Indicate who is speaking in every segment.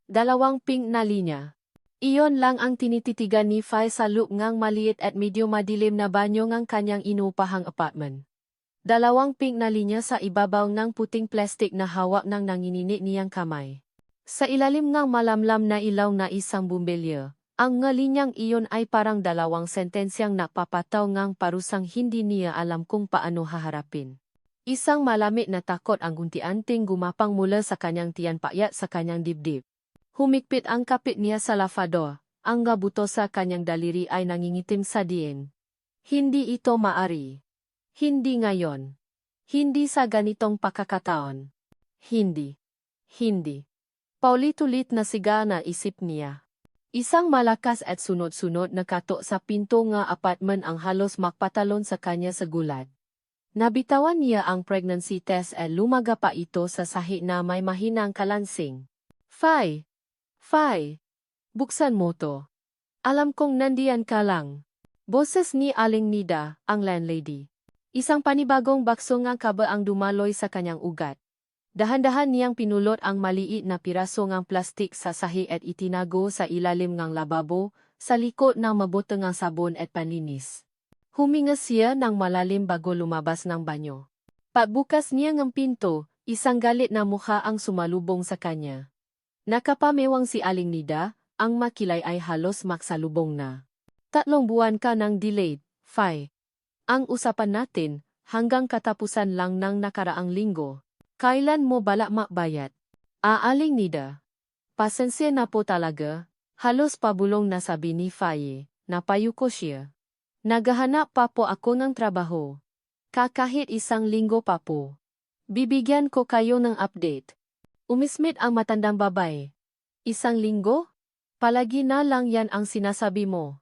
Speaker 1: Dalawang pink na linya. Iyon lang ang tinititigan ni Fai sa loop ngang maliit at medyo madilim na banyo ngang kanyang inupahang apartment. Dalawang pink na linya sa ibabaw ng puting plastik na hawak ng nanginini niyang kamay. Sa ilalim ng malamlam na ilaw na isang bumbilya, ang ngalinyang iyon ay parang dalawang sentensyang napapataw ngang parusang hindi niya alam kung paano haharapin. Isang malamig na takot ang unti-unting gumapang mula sa kanyang tiyan payat sa kanyang dibdib. Humigpit ang kapit niya sa lavador, ang gabuto sa kanyang daliri ay nangingitim sa diin. Hindi ito maari. Hindi ngayon. Hindi sa ganitong pakakataon. Hindi. Hindi. Paulit-ulit na siga na isip niya. Isang malakas at sunod-sunod na katok sa pinto nga apartment ang halos makpatalon sa kanya sa gulat. Nabitawan niya ang pregnancy test at lumaga pa ito sa sahi na may mahinang kalansing. Fai! Fai! Buksan mo to. Alam kong nandiyan ka lang. Boses ni Aling Nida, ang landlady. Isang panibagong bakso nga kaba ang dumaloy sa kanyang ugat. Dahan-dahan niyang pinulot ang maliit na piraso ngang plastik sa sahi at itinago sa ilalim ng lababo, sa likod ng mabutang sabon at panlinis. Huminga siya ng malalim bago lumabas ng banyo. Pagbukas niya ng pinto, isang galit na mukha ang sumalubong sa kanya. Nakapamewang si Aling Nida, ang makilay ay halos maksalubong na. 3 buwan ka ng delayed, Fai. Ang usapan natin, hanggang katapusan lang ng nakaraang linggo. Kailan mo balak makbayad? Aling Nida. Pasensya na po talaga, halos pabulong na sabi ni Fai, napayo ko siya. Naghahanap pa po ako ng trabaho. Kahit 1 linggo pa po. Bibigyan ko kayo ng update. Umismit ang matandang babae. 1 linggo? Palagi na lang yan ang sinasabi mo.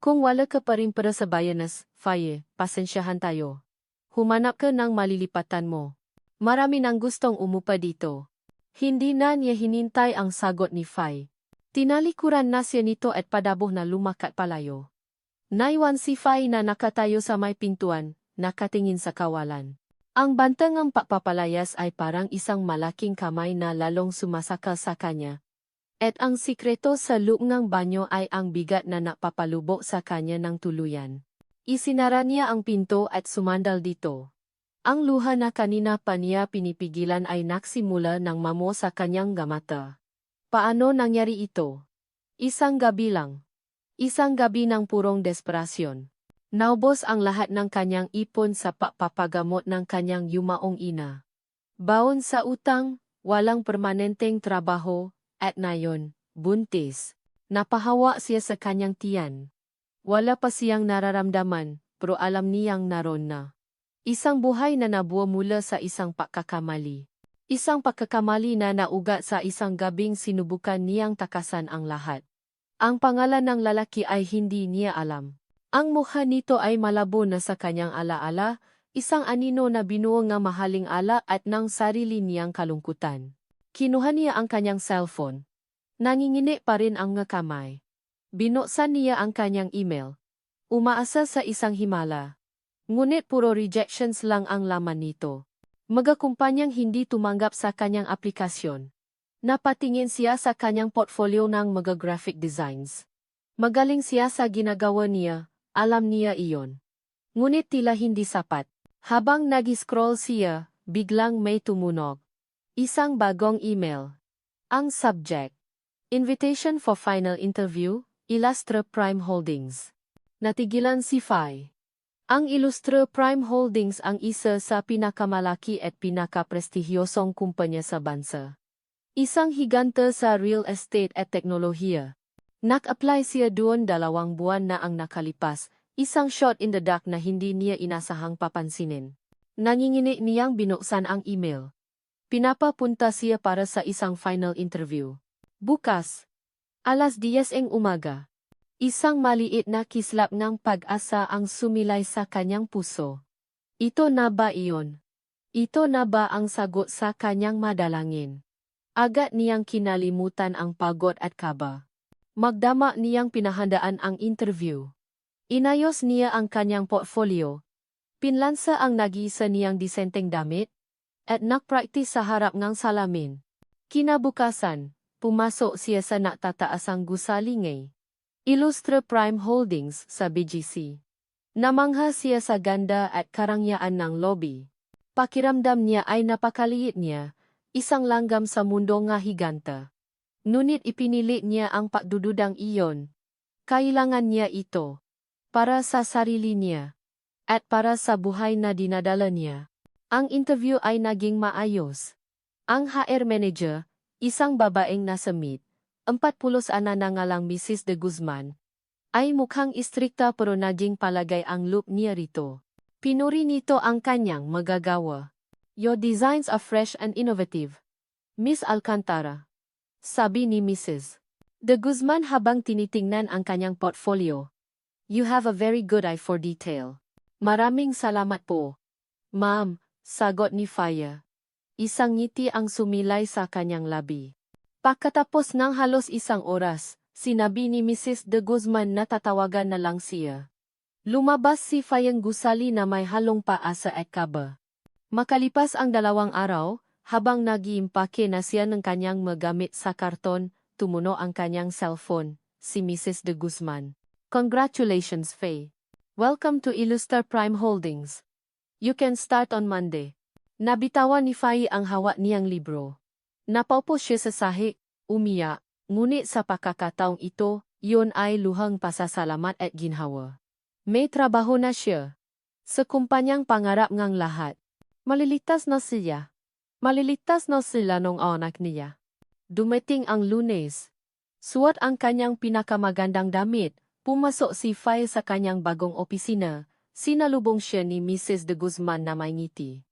Speaker 1: Kung wala ka pa rin para sa bayanas, Faye, pasensyahan tayo. Humanap ka ng malilipatan mo. Marami nang gustong umupa dito. Hindi na niya hinintay ang sagot ni Faye. Tinalikuran na siya nito at padaboh na lumakat palayo. Naiwan si Faye na nakatayo sa may pintuan, nakatingin sa kawalan. Ang bantangang papapalayas ay parang isang malaking kamay na lalong sumasakal sa kanya. At ang sikreto sa loob ng banyo ay ang bigat na napapalubok sa kanya ng tuluyan. Isinara niya ang pinto at sumandal dito. Ang luha na kanina pa niya pinipigilan ay nagsimula ng mamo sa kanyang gamata. Paano nangyari ito? 1 gabi lang. 1 gabi ng purong desperasyon. Naubos ang lahat ng kanyang ipon sa papagamot ng kanyang yumaong ina. Baon sa utang, walang permanenteng trabaho, at ngayon, buntis. Napahawa siya sa kanyang tiyan. Wala pa siyang nararamdaman, pero alam niyang naroon na. Isang buhay na nabuo mula sa isang pagkakamali. Isang pagkakamali na naugat sa isang gabing sinubukan niyang takasan ang lahat. Ang pangalan ng lalaki ay hindi niya alam. Ang mukha nito ay malabo na sa kanyang alaala, isang anino na binuo nga mahaling ala at ng sarili niyang kalungkutan. Kinuha niya ang kanyang cellphone. Nangingini pa rin ang nga kamay. Binuksan niya ang kanyang email. Umaasa sa isang himala. Ngunit puro rejections lang ang laman nito. Mga kumpanyang hindi tumanggap sa kanyang aplikasyon. Napatingin siya sa kanyang portfolio ng mga graphic designs. Magaling siya sa ginagawa niya. Alam niya iyon. Ngunit tila hindi sapat. Habang nag-scroll siya, biglang may tumunog. Isang bagong email. Ang subject. Invitation for final interview, Illustra Prime Holdings. Natigilan si Fai. Ang Illustra Prime Holdings ang isa sa pinakamalaki at pinakaprestigyosong kumpanya sa bansa. Isang higante sa real estate at teknolohiya. Nag-apply siya doon 2 buwan na ang nakalipas, isang shot in the dark na hindi niya inasahang papansinin. Nangingini niyang binuksan ang email. Pinapapunta siya para sa isang final interview. Bukas, 10:00 umaga. Isang maliit na kislap ng pag-asa ang sumilay sa kanyang puso. Ito na ba iyon? Ito na ba ang sagot sa kanyang madalangin? Agad niyang kinalimutan ang pagod at kaba. Magdama niyang pinahandaan ang interview. Inayos niya ang kanyang portfolio. Pinlansa ang nag-iisa niyang disenteng damit. At nagpractice sa harap ng salamin. Kinabukasan, pumasok siya sa natataasang gusali ngay Illustre Prime Holdings sa BGC. Namangha siya sa ganda at karangyaan ng lobby. Pakiramdam niya ay napakaliit niya, isang langgam sa mundo nga higanta. Ngunit ipinili niya ang pagdududang iyon. Kailangan niya ito para sa sarili niya at para sa buhay na dinadala niya. Ang interview ay naging maayos. Ang HR manager, isang babaeng nasa mid, 40 na ngalang Mrs. De Guzman, ay mukhang istrikta pero naging palagay ang look niya rito. Pinuri nito ang kanyang magagawa. Your designs are fresh and innovative, Miss Alcantara, sabi ni Mrs. De Guzman habang tinitingnan ang kanyang portfolio. You have a very good eye for detail. Maraming salamat po, ma'am, sagot ni Faya. Isang ngiti ang sumilay sa kanyang labi. Pagkatapos ng halos isang oras, sinabi ni Mrs. De Guzman na tatawagan na lang siya. Lumabas si Fayang gusali na may halong paasa at kaba. Makalipas ang 2 araw, habang nag-iimpake na siya ng kanyang magamit sa karton, tumuno ang kanyang cellphone, si Mrs. De Guzman. Congratulations, Faye. Welcome to Illustre Prime Holdings. You can start on Monday. Nabitawan ni Faye ang hawak niyang libro. Napaupo siya sa sahig, umiyak, ngunit sa pagkakataong ito, iyon ay luhang pasasalamat at ginhawa. May trabaho na siya. Sa kumpanyang pangarap ngang lahat. Maliligtas na siya. Maliligtas na sila ng anak niya. Dumating ang Lunes. Suot ang kanyang pinakamagandang damit, pumasok si Faye sa kanyang bagong opisina, sinalubong siya ni Mrs. De Guzman na may ngiti.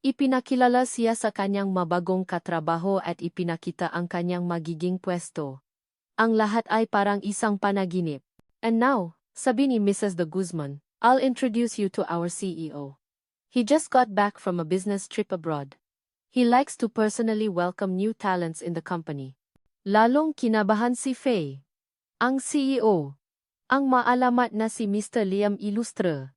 Speaker 1: Ipinakilala siya sa kanyang mabagong katrabaho at ipinakita ang kanyang magiging pwesto. Ang lahat ay parang isang panaginip. And now, sabi ni Mrs. De Guzman, I'll introduce you to our CEO. He just got back from a business trip abroad. He likes to personally welcome new talents in the company. Lalong kinabahan si Faye. Ang CEO, ang maalamat na si Mr. Liam Illustre.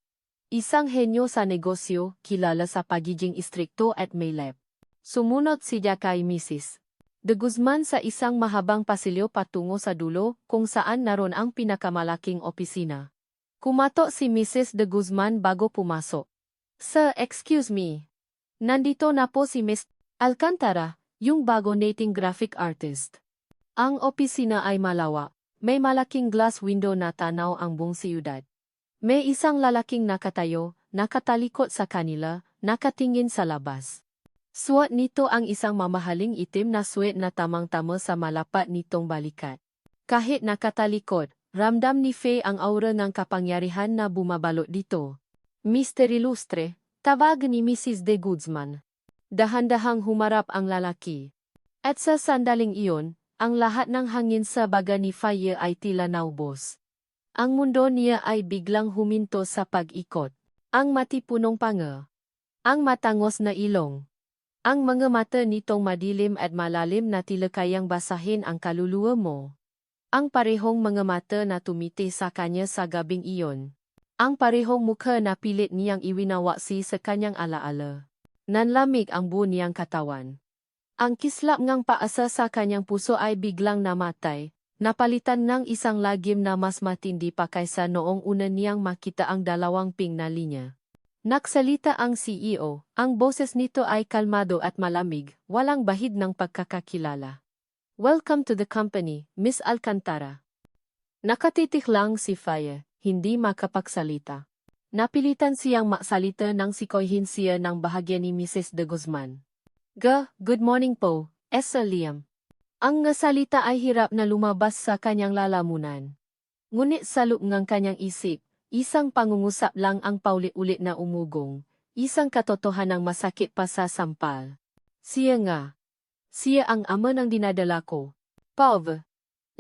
Speaker 1: Isang henyo sa negosyo, kilala sa pagiging istrikto at may lep. Sumunod siya kay Mrs. De Guzman sa isang mahabang pasilyo patungo sa dulo kung saan naroon ang pinakamalaking opisina. Kumato si Mrs. De Guzman bago pumasok. Sir, excuse me. Nandito na po si Miss Alcantara, yung bago nating graphic artist. Ang opisina ay malawak. May malaking glass window na tanaw ang buong siyudad. May isang lalaking nakatayo, nakatalikod sa kanila, nakatingin sa labas. Suot nito ang isang mamahaling itim na suwet na tamang-tama sa malapat nitong balikat. Kahit nakatalikod, ramdam ni Faye ang aura ng kapangyarihan na bumabalot dito. Mr. Illustre, tawag ni Mrs. De Guzman. Dahan-dahang humarap ang lalaki. At sa sandaling iyon, ang lahat ng hangin sa baga ni Faye ay tila naubos. Ang mundo niya ay biglang huminto sa pag-ikot. Ang matipunong panga. Ang matangos na ilong. Ang mga mata nitong madilim at malalim na tila kayang basahin ang kaluluwa mo. Ang parehong mga mata na tumiti sa kanya sa gabing iyon. Ang parehong mukha na pilit niyang iwinawaksi sa kanyang alaala. Nanlamig ang buo niyang katawan. Ang kislap ngang paasa sa kanyang puso ay biglang namatay. Napalitan ng isang lagim na mas matindi pa kaysa noong una niyang makita ang 2 pink na linya. Nagsalita ang CEO, ang boses nito ay kalmado at malamig, walang bahid ng pagkakakilala. Welcome to the company, Miss Alcantara. Nakatitik lang si Faye, hindi makapagsalita. Napilitan siyang maksalita nang sikoyhin siya ng bahagya ni Mrs. De Guzman. Good morning po, Sir Liam. Ang nasalita ay hirap na lumabas sa kanyang lalamunan. Ngunit sa loob ng kanyang isip, isang pangungusap lang ang paulit-ulit na umugong, isang katotohanang masakit pa sa sampal. Siya nga. Siya ang ama ng dinadala ko. Pav.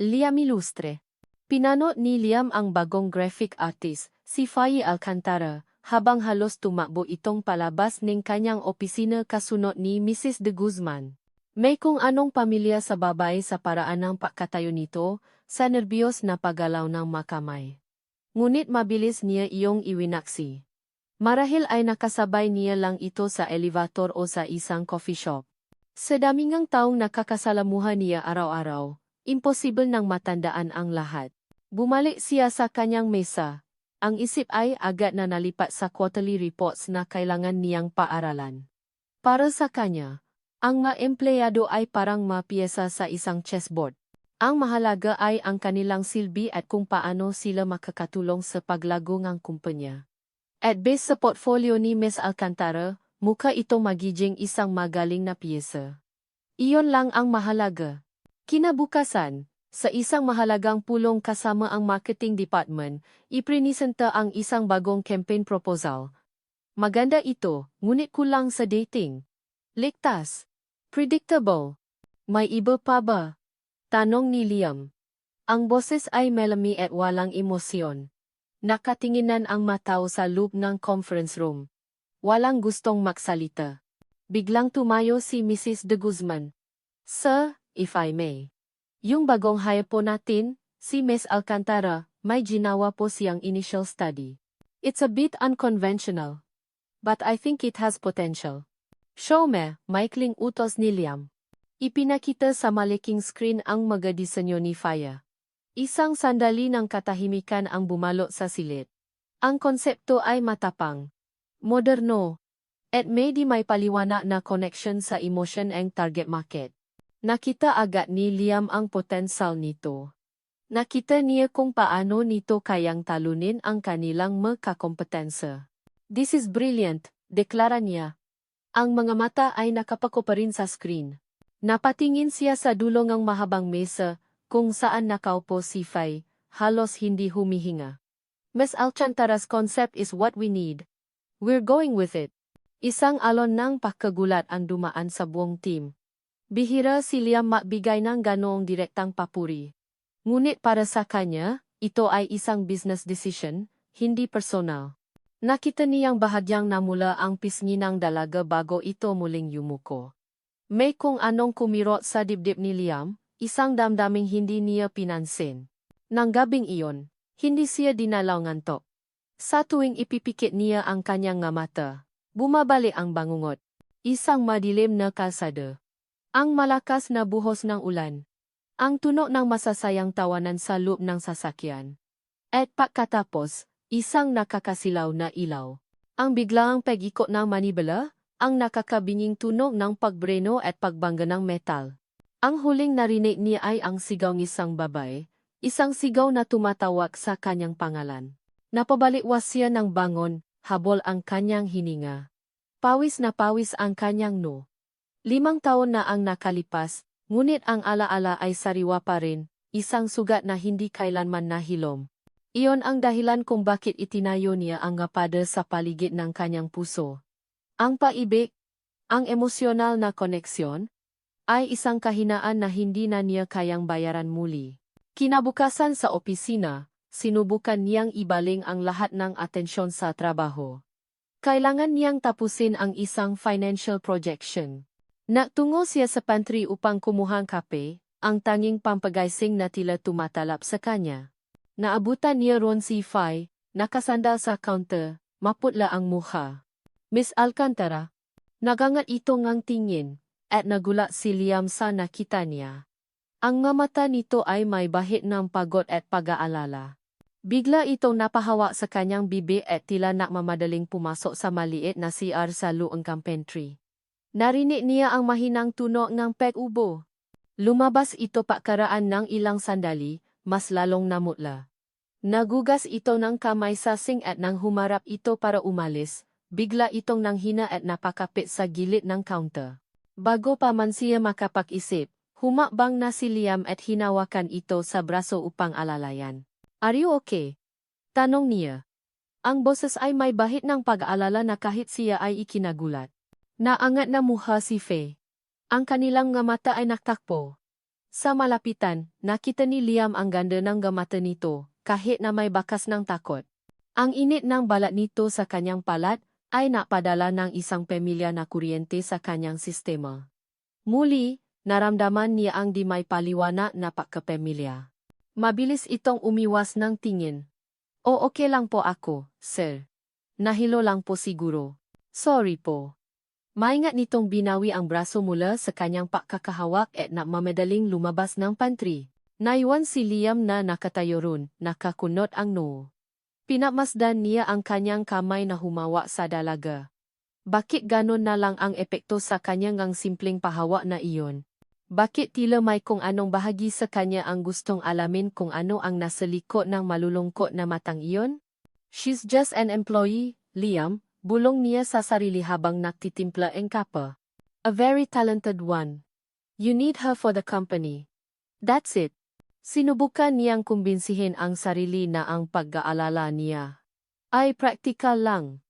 Speaker 1: Liam Illustre. Pinanot ni Liam ang bagong graphic artist, si Faye Alcantara, habang halos tumakbo itong palabas ng kanyang opisina kasunod ni Mrs. De Guzman. May kung anong pamilya sa babae sa paraan ng pagkatayo nito, sa nerbiyos na paggalaw ng makamay. Ngunit mabilis niya iyong iwinaksi. Marahil ay nakasabay niya lang ito sa elevator o sa isang coffee shop. Sa daming taong nakakasalamuhan niya araw-araw, imposible nang matandaan ang lahat. Bumalik siya sa kanyang mesa. Ang isip ay agad na nalipat sa quarterly reports na kailangan niyang paaralan. Para sa kanya, ang mga empleyado ay parang mga piyesa sa isang chessboard. Ang mahalaga ay ang kanilang silbi at kung paano sila makakatulong sa paglago ng kumpanya. At base sa portfolio ni Ms. Alcantara, mukha ito magiging isang magaling na piyesa. Iyon lang ang mahalaga. Kinabukasan, sa isang mahalagang pulong kasama ang marketing department, iprinisenta ang isang bagong campaign proposal. Maganda ito, ngunit kulang sa dating. Ligtas. Predictable. May iba pa ba? Tanong ni Liam. Ang boses ay melami at walang emosyon. Nakatinginan ang mataw sa loob ng conference room. Walang gustong magsalita. Biglang tumayo si Mrs. De Guzman. Sir, if I may. Yung bagong hire po natin, si Ms. Alcantara, may ginawa po siyang initial study. It's a bit unconventional. But I think it has potential. Show me, maikling utos ni Liam. Ipinakita sa malaking screen ang mga disenyo ni Faya. Isang sandali ng katahimikan ang bumalot sa silid. Ang konsepto ay matapang, moderno, at may paliwanag na connection sa emotion ang target market. Nakita agad ni Liam ang potensal nito. Nakita niya kung paano nito kayang talunin ang kanilang magkakompetensya. This is brilliant, deklara niya. Ang mga mata ay nakapako pa rin sa screen. Napatingin siya sa dulo ng mahabang mesa, kung saan nakaupo si Fay, halos hindi humihinga. Ms. Alcantara's concept is what we need. We're going with it. Isang alon ng pagkagulat ang dumaan sa buong team. Bihira si Liam magbigay ng ganoong direktang papuri. Ngunit para sa kanya, ito ay isang business decision, hindi personal. Nakita niyang bahagyang namula ang pisngi ng dalaga bago ito muling yumuko. May kung anong kumirot sa dibdib ni Liam, isang damdaming hindi niya pinansin. Nang gabing iyon, hindi siya dinalaw ngantok. Sa tuwing ipipikit niya ang kanyang nga mata, bumabalik ang bangungot. Isang madilim na kalsada. Ang malakas na buhos ng ulan. Ang tunog ng masasayang tawanan sa loob ng sasakyan. At pagkatapos, isang nakakasilaw na ilaw. Ang biglaang pag-ikot ng manibela, ang nakakabinging tunog ng pagbreno at pagbangga ng metal. Ang huling narinig niya ay ang sigaw ng isang babae, isang sigaw na tumatawag sa kanyang pangalan. Napabalikwas siya ng bangon, habol ang kanyang hininga. Pawis na pawis ang kanyang no. 5 taon na ang nakalipas, ngunit ang alaala ay sariwa pa rin, isang sugat na hindi kailanman nahilom. Iyon ang dahilan kung bakit itinayo niya ang ngapada sa paligid ng kanyang puso. Ang paibig, ang emosyonal na koneksyon, ay isang kahinaan na hindi na niya kayang bayaran muli. Kinabukasan sa opisina, sinubukan niyang ibaling ang lahat ng atensyon sa trabaho. Kailangan niyang tapusin ang isang financial projection. Nagtungo siya sa pantry upang kumuhang kape, ang tanging pampagising na tila tumatalab sa kanya. Naabutan niya ron si Fay, nakasandal sa counter, maputla ang mukha. Miss Alcantara, nagangat ito ngang tingin, at nagulat si Liam sa nakita niya. Ang mga mata nito ay may bahid ng pagod at pag-aalala. Bigla itong napahawa sa kanyang bibig at tila nakmamadaling pumasok sa maliit na CR sa loob ng pantry. Narinig niya ang mahinang tunog ng pag-ubo. Lumabas ito pakaraan ng ilang sandali, mas lalong namutla. Nagugas ito ng kamay sa sink at nang humarap ito para umalis, bigla itong nanghina at napakapit sa gilid ng counter. Bago pa man siya makapag-isip, humakbang na si Liam at hinawakan ito sa braso upang alalayan. Are you okay? Tanong niya. Ang boses ay may bahid ng pag-aalala na kahit siya ay ikinagulat. Naangat na mukha si Faye. Ang kanilang nga mata ay naktakpo. Sa malapitan, nakita ni Liam ang ganda ng gamata nito, kahit na may bakas ng takot. Ang init ng balat nito sa kanyang palat ay napadala ng isang pamilya na kuryente sa kanyang sistema. Muli, naramdaman niya ang di may paliwanag na pagkapamilya. Mabilis itong umiwas ng tingin. O okay lang po ako, sir. Nahilo lang po siguro. Sorry po. Maingat nitong binawi ang braso mula sa kanyang pagkakahawak at na mamadaling lumabas ng pantry. Naiwan si Liam na nakatayo ron, nakakunot ang noo. Pinamasdan niya ang kanyang kamay na humawa sa dalaga. Bakit ganon na lang ang epekto sa kanyang ang simpleng pahawa na iyon? Bakit tila may kung anong bahagi sa kanya ang gustong alamin kung ano ang nasa likod ng malulungkot na matang iyon? She's just an employee, Liam, bulong niya sa sarili habang nagtitimpla ang kapa. A very talented one. You need her for the company. That's it. Sinubukan niyang kumbinsihin ang sarili na ang pag-aalala niya ay praktikal lang.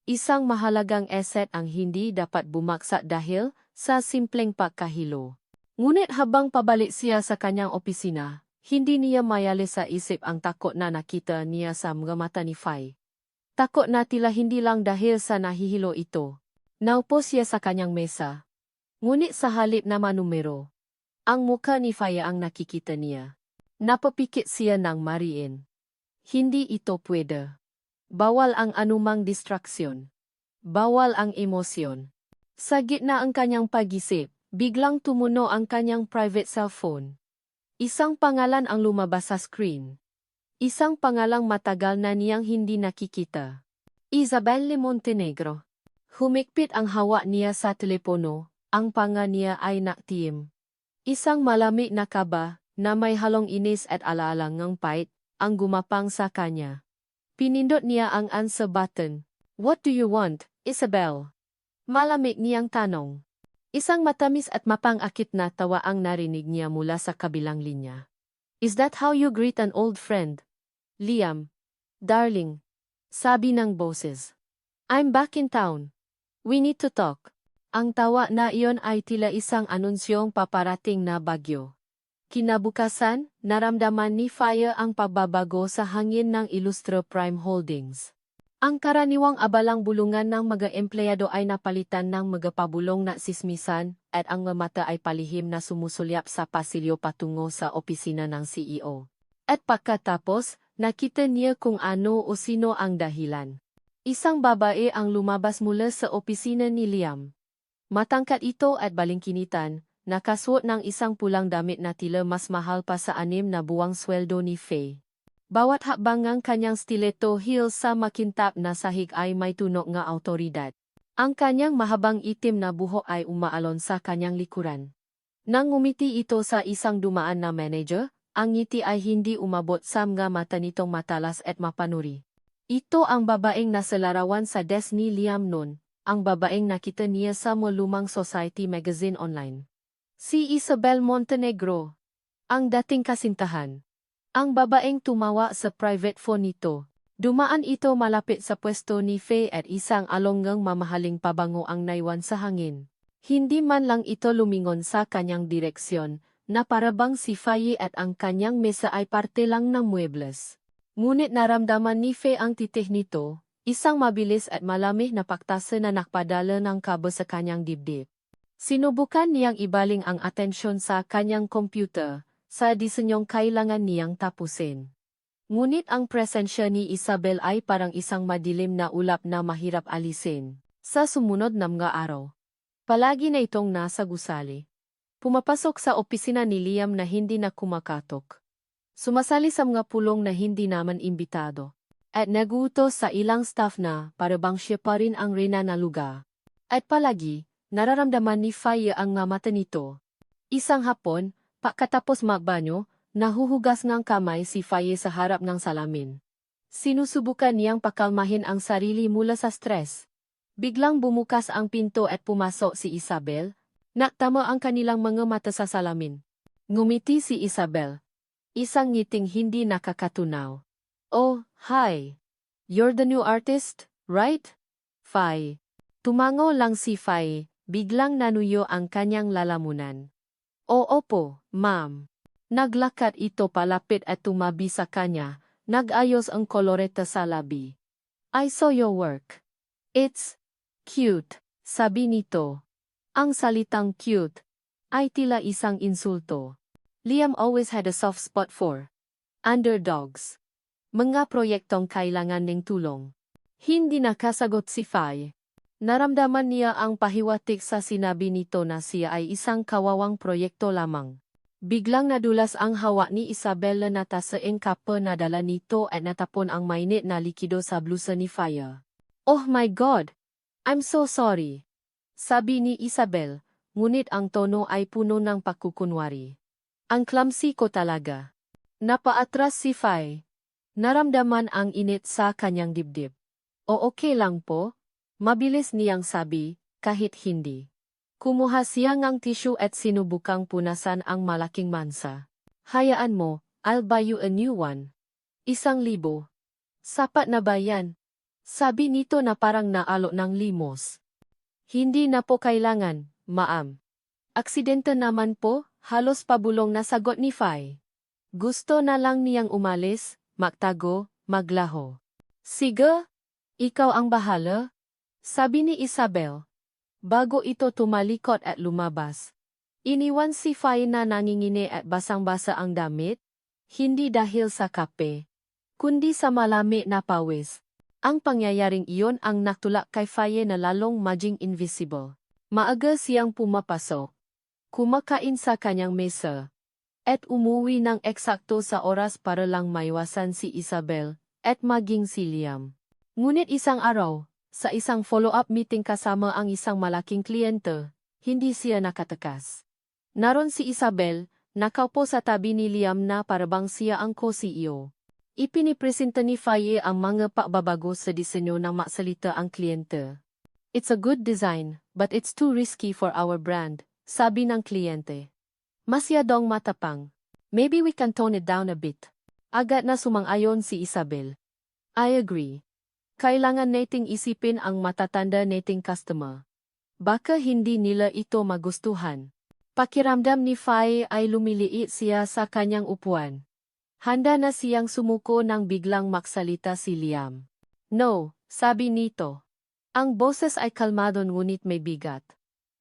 Speaker 1: Isang mahalagang asset ang hindi dapat bumaksak dahil sa simpleng pagkahilo. Ngunit habang pabalik siya sa kanyang opisina, hindi niya mayalis sa isip ang takot na nakita niya sa mga mata ni Fai. Takot na tila hindi lang dahil sa nahihilo ito. Naupo siya sa kanyang mesa. Ngunit sa halip na manumero, ang muka ni Fai ang nakikita niya. Napapikit siya ng mariin. Hindi ito pwede. Bawal ang anumang distraksyon. Bawal ang emosyon. Sa gitna ang kanyang pag-isip, biglang tumuno ang kanyang private cellphone. Isang pangalan ang lumabas sa screen. Isang pangalang matagal na niyang hindi nakikita. Isabelle Montenegro. Humigpit ang hawa niya sa telepono, ang panga niya ay naktiim. Isang malamig na kaba, na may halong inis at alaala ng pait, ang gumapang sa kanya. Pinindot niya ang answer button. What do you want, Isabel? Malamig niyang tanong. Isang matamis at mapang-akit na tawa ang narinig niya mula sa kabilang linya. Is that how you greet an old friend? Liam. Darling. Sabi ng boses. I'm back in town. We need to talk. Ang tawa na iyon ay tila isang anunsyong paparating na bagyo. Kinabukasan, naramdaman ni Fire ang pagbabago sa hangin ng Illustra Prime Holdings. Ang karaniwang abalang bulungan ng mga empleyado ay napalitan ng mga pabulong na sismisan at ang mga mata ay palihim na sumusulyap sa pasilyo patungo sa opisina ng CEO. At pagkatapos, nakita niya kung ano o sino ang dahilan. Isang babae ang lumabas mula sa opisina ni Liam. Matangkat ito at balingkinitan, nakasuot ng isang pulang damit na tila mas mahal pa sa 6 na buwang sweldo ni Faye. Bawat hakbang ng kanyang stiletto heels sa makintap na sahig ay may tunog nga awtoridad. Ang kanyang mahabang itim na buhok ay umaalon sa kanyang likuran. Nang ngumiti ito sa isang dumaan na manager, ang ngiti ay hindi umabot sa mga mata nitong matalas at mapanuri. Ito ang babaeng nasa larawan sa desk ni Liam noon, ang babaeng nakita niya sa lumang Society magazine online. Si Isabel Montenegro, ang dating kasintahan. Ang babaeng tumawa sa private phone nito. Dumaan ito malapit sa pwesto ni Faye at isang alonggang mamahaling pabango ang naiwan sa hangin. Hindi man lang ito lumingon sa kanyang direksyon, na parabang si Faye at ang kanyang mesa ay parte lang ng muebles. Ngunit naramdaman ni Faye ang titih nito, isang mabilis at malamig na paktasa na nakpadala ng kabo sa kanyang dibdib. Sinubukan niyang ibaling ang atensyon sa kanyang computer, sa disenyong kailangan niyang tapusin. Ngunit ang presensya ni Isabel ay parang isang madilim na ulap na mahirap alisin. Sa sumunod na mga araw, palagi na itong nasa gusali. Pumapasok sa opisina ni Liam na hindi na kumakatok. Sumasali sa mga pulong na hindi naman imbitado. At nagutos sa ilang staff na parabang siya pa rin ang reyna na lugar. At palagi, nararamdaman ni Faye ang nga mata nito. Isang hapon, pagkatapos magbanyo, nahuhugas ng kamay si Faye sa harap ng salamin. Sinusubukan niyang pakalmahin ang sarili mula sa stress. Biglang bumukas ang pinto at pumasok si Isabel. Naktama ang kanilang mga mata sa salamin. Ngumiti si Isabel. Isang ngiting hindi nakakatunaw. Oh, hi. You're the new artist, right? Faye. Tumango lang si Faye, biglang nanuyo ang kanyang lalamunan. Opo, ma'am. Naglakad ito palapit at tumabi sa kanya, nag-ayos ang koloreta sa labi. I saw your work. It's cute, sabi nito. Ang salitang cute ay tila isang insulto. Liam always had a soft spot for underdogs. Mga proyektong kailangan ng tulong. Hindi nakasagot si Faye. Naramdaman niya ang pahiwatig sa sinabi nito na siya ay isang kawawang proyekto lamang. Biglang nadulas ang hawa ni Isabel na sa engkape na dala nito at natapon ang mainit na likido sa blusa ni Fire. "Oh my God! I'm so sorry," sabi ni Isabel, ngunit ang tono ay puno ng pagkukunwari. "Ang clumsy ko talaga." Napaatras si Fai. Naramdaman ang init sa kanyang dibdib. "O okay lang po?" Mabilis niyang sabi, kahit hindi. Kumuha siya ng tissue at sinubukang punasan ang malaking mansa. "Hayaan mo, I'll buy you a new one." 1,000. "Sapat na ba yan?" Sabi nito na parang naalo ng limos. "Hindi na po kailangan, ma'am." "Aksidente naman po," halos pabulong na sagot ni Fai. Gusto na lang niyang umalis, magtago, maglaho. "Sige, ikaw ang bahala," sabi ni Isabel. Bago ito tumalikod at lumabas. Iniwan si Fai na nangingini at basang-basa ang damit, hindi dahil sa kape, kundi sa malami na pawis. Ang pangyayaring iyon ang nagtulak kay Fai na lalong maging invisible. Maaga siyang pumapasok, kumakain sa kanyang mesa, at umuwi ng eksakto sa oras para lang maiwasan si Isabel at maging si Liam. Ngunit isang araw, sa isang follow-up meeting kasama ang isang malaking kliyente, hindi siya nakatakas. Naroon si Isabel, nakaupo sa tabi ni Liam na parabang siya ang co-CEO. Ipinipresenta ni Faye ang mga pagbabago sa disenyo ng maksalita ang kliyente. "It's a good design, but it's too risky for our brand," sabi ng kliyente. "Masyadong matapang. Maybe we can tone it down a bit." Agad na sumang-ayon si Isabel. "I agree. Kailangan nating isipin ang matatanda nating customer. Baka hindi nila ito magustuhan." Pakiramdam ni Fai ay lumiliit siya sa kanyang upuan. Handa na siyang sumuko nang biglang maksalita si Liam. "No," sabi nito. Ang boses ay kalmado ngunit may bigat.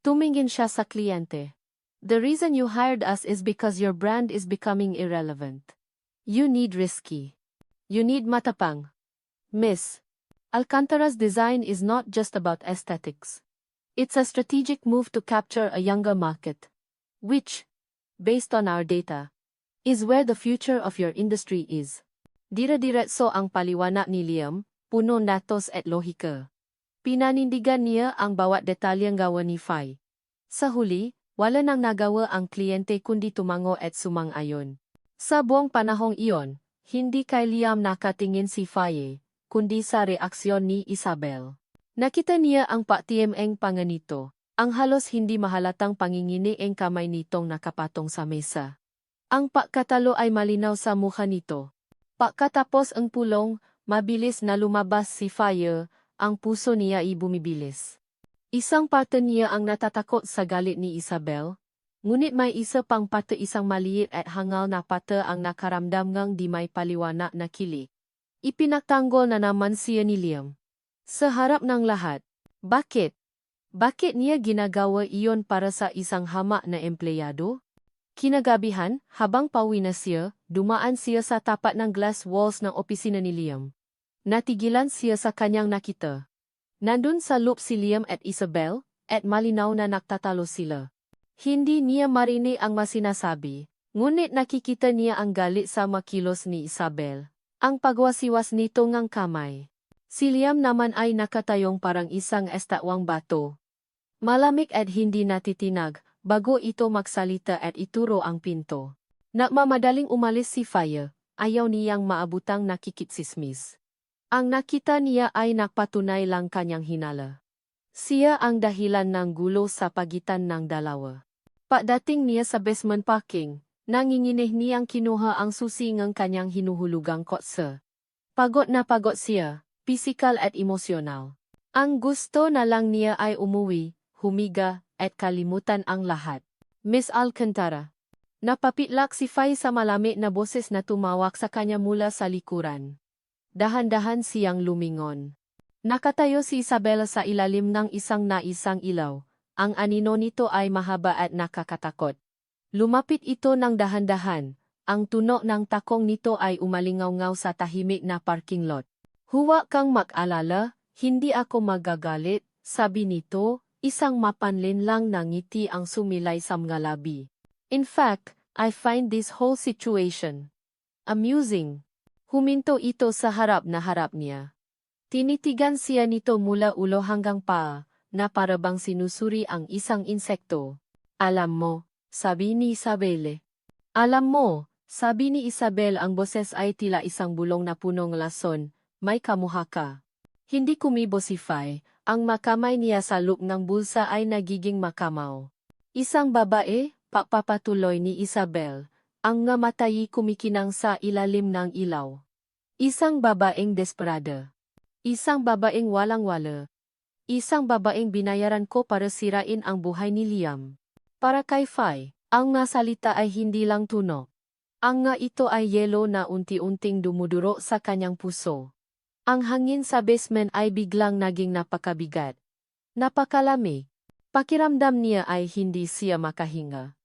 Speaker 1: Tumingin siya sa kliyente. "The reason you hired us is because your brand is becoming irrelevant. You need risky. You need matapang. Miss, Alcantara's design is not just about aesthetics. It's a strategic move to capture a younger market, which, based on our data, is where the future of your industry is." Dire-diretso ang paliwanag ni Liam, puno datos at lohika. Pinanindigan niya ang bawat detalyeng gawa ni Fai. Sa huli, wala nang nagawa ang kliyente kundi tumango at sumang-ayon. Sa buong panahong iyon, hindi kay Liam nakatingin si Fai, kundi sa reaksyon ni Isabel. Nakita niya ang patiemeng panganito, ang halos hindi mahalatang panginginiing kamay nitong nakapatong sa mesa. Ang pagkatalo ay malinaw sa mukha nito. Pagkatapos ang pulong, mabilis na lumabas si Fire, ang puso niya ay bumibilis. Isang parte niya ang natatakot sa galit ni Isabel, ngunit may isa pang parte, isang maliit at hangal na parte ang nakaramdam ngang di may paliwanag na kilig. Ipinagtanggol na naman siya ni Liam. Sa harap ng lahat. Bakit? Bakit niya ginagawa iyon para sa isang hamak na empleyado? Kinagabihan, habang pauwi na siya, dumaan siya sa tapat ng glass walls ng opisina ni Liam. Natigilan siya sa kanyang nakita. Nandun sa loob si Liam at Isabel, at malinaw na nagtatalo sila. Hindi niya marinig ang masinasabi, ngunit nakikita niya ang galit sa makilos ni Isabel. Ang pagwasiwas nito ngang kamay. Si Liam naman ay nakatayong parang isang estatwang bato. Malamig at hindi natitinag, bago ito magsalita at ituro ang pinto. Nagmamadaling umalis si Fire, ayaw niyang maabutang nakikitsismis. Ang nakita niya ay nagpatunay lang kanyang hinala. Siya ang dahilan ng gulo sa pagitan ng dalawa. Pagdating niya sa basement parking, nanginginig niyang kinuha ang susi ng kanyang hinuhulugang kotse. Pagod na pagod siya, pisikal at emosyonal. Ang gusto na lang niya ay umuwi, humiga, at kalimutan ang lahat. "Miss Alcantara." Napapitlak si Fai sa malamig na boses na tumawag sa kanya mula sa likuran. Dahan-dahan siyang lumingon. Nakatayo si Isabel sa ilalim ng isang ilaw. Ang anino nito ay mahaba at nakakatakot. Lumapit ito ng dahan-dahan. Ang tunog ng takong nito ay umalingaw-ngaw sa tahimik na parking lot. "Huwag kang mag-alala, hindi ako magagalit," sabi nito, isang mapanlin lang na ngiti ang sumilay sa mga labi. In fact, I find this whole situation amusing. Huminto ito sa harap na harap niya. Tinitigan siya nito mula ulo hanggang paa, na parabang sinusuri ang isang insekto. Alam mo, sabi ni Isabel. Alam mo, sabi ni Isabel, ang boses ay tila isang bulong na punong lason, may kamuha ka. Hindi kumibo si Fay, ang makamay niya sa loob ng bulsa ay nagiging makamaw. Isang babae, papapatuloy ni Isabel, ang nga matay kumikinang sa ilalim ng ilaw. Isang babaeng desperada. Isang babaeng walang-wala. Isang babaeng binayaran ko para sirain ang buhay ni Liam. Para kay Fay, ang nga salita ay hindi lang tunog. Ang nga ito ay yelo na unti-unting dumuduro sa kanyang puso. Ang hangin sa basement ay biglang naging napakabigat. Napakalamig. Pakiramdam niya ay hindi siya makahinga.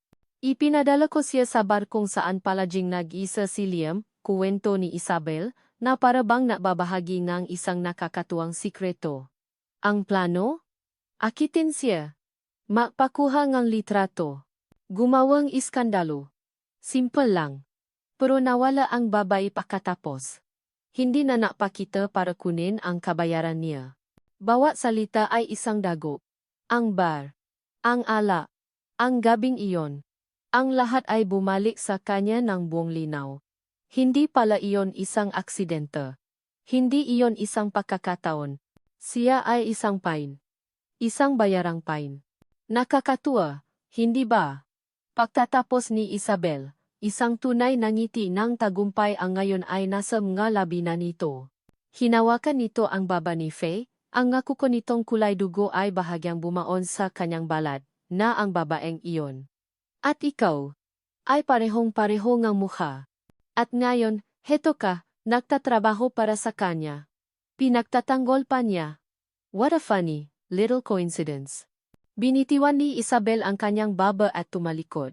Speaker 1: Ipinadala ko siya sa barkong saan palaging nag-isa si Liam, kuwento ni Isabel, na parabang nababahagi ng isang nakakatuwang sikreto. Ang plano? Akitin siya. Magpakuha ng litrato. Gumawang iskandalo. Simple lang. Pero nawala ang babae pagkatapos. Hindi na napakita para kunin ang kabayaran niya. Bawat salita ay isang dago. Ang bar. Ang ala. Ang gabing iyon. Ang lahat ay bumalik sa kanya ng buong linaw. Hindi pala iyon isang aksidente. Hindi iyon isang pagkakataon. Siya ay isang pain. Isang bayarang pain. Nakakatuwa, hindi ba? Pagtatapos ni Isabel, isang tunay na ngiti ng tagumpay ang ngayon ay nasa mga labi na nito. Hinawakan nito ang baba ni Faye, ang nga kuko nitong kulay dugo ay bahagyang bumaon sa kanyang balat, na ang babaeng iyon. At ikaw, ay parehong-pareho ngang mukha. At ngayon, heto ka, nagtatrabaho para sa kanya. Pinagtatanggol pa niya. What a funny, little coincidence. Binitiwan ni Isabel ang kanyang baba at tumalikod.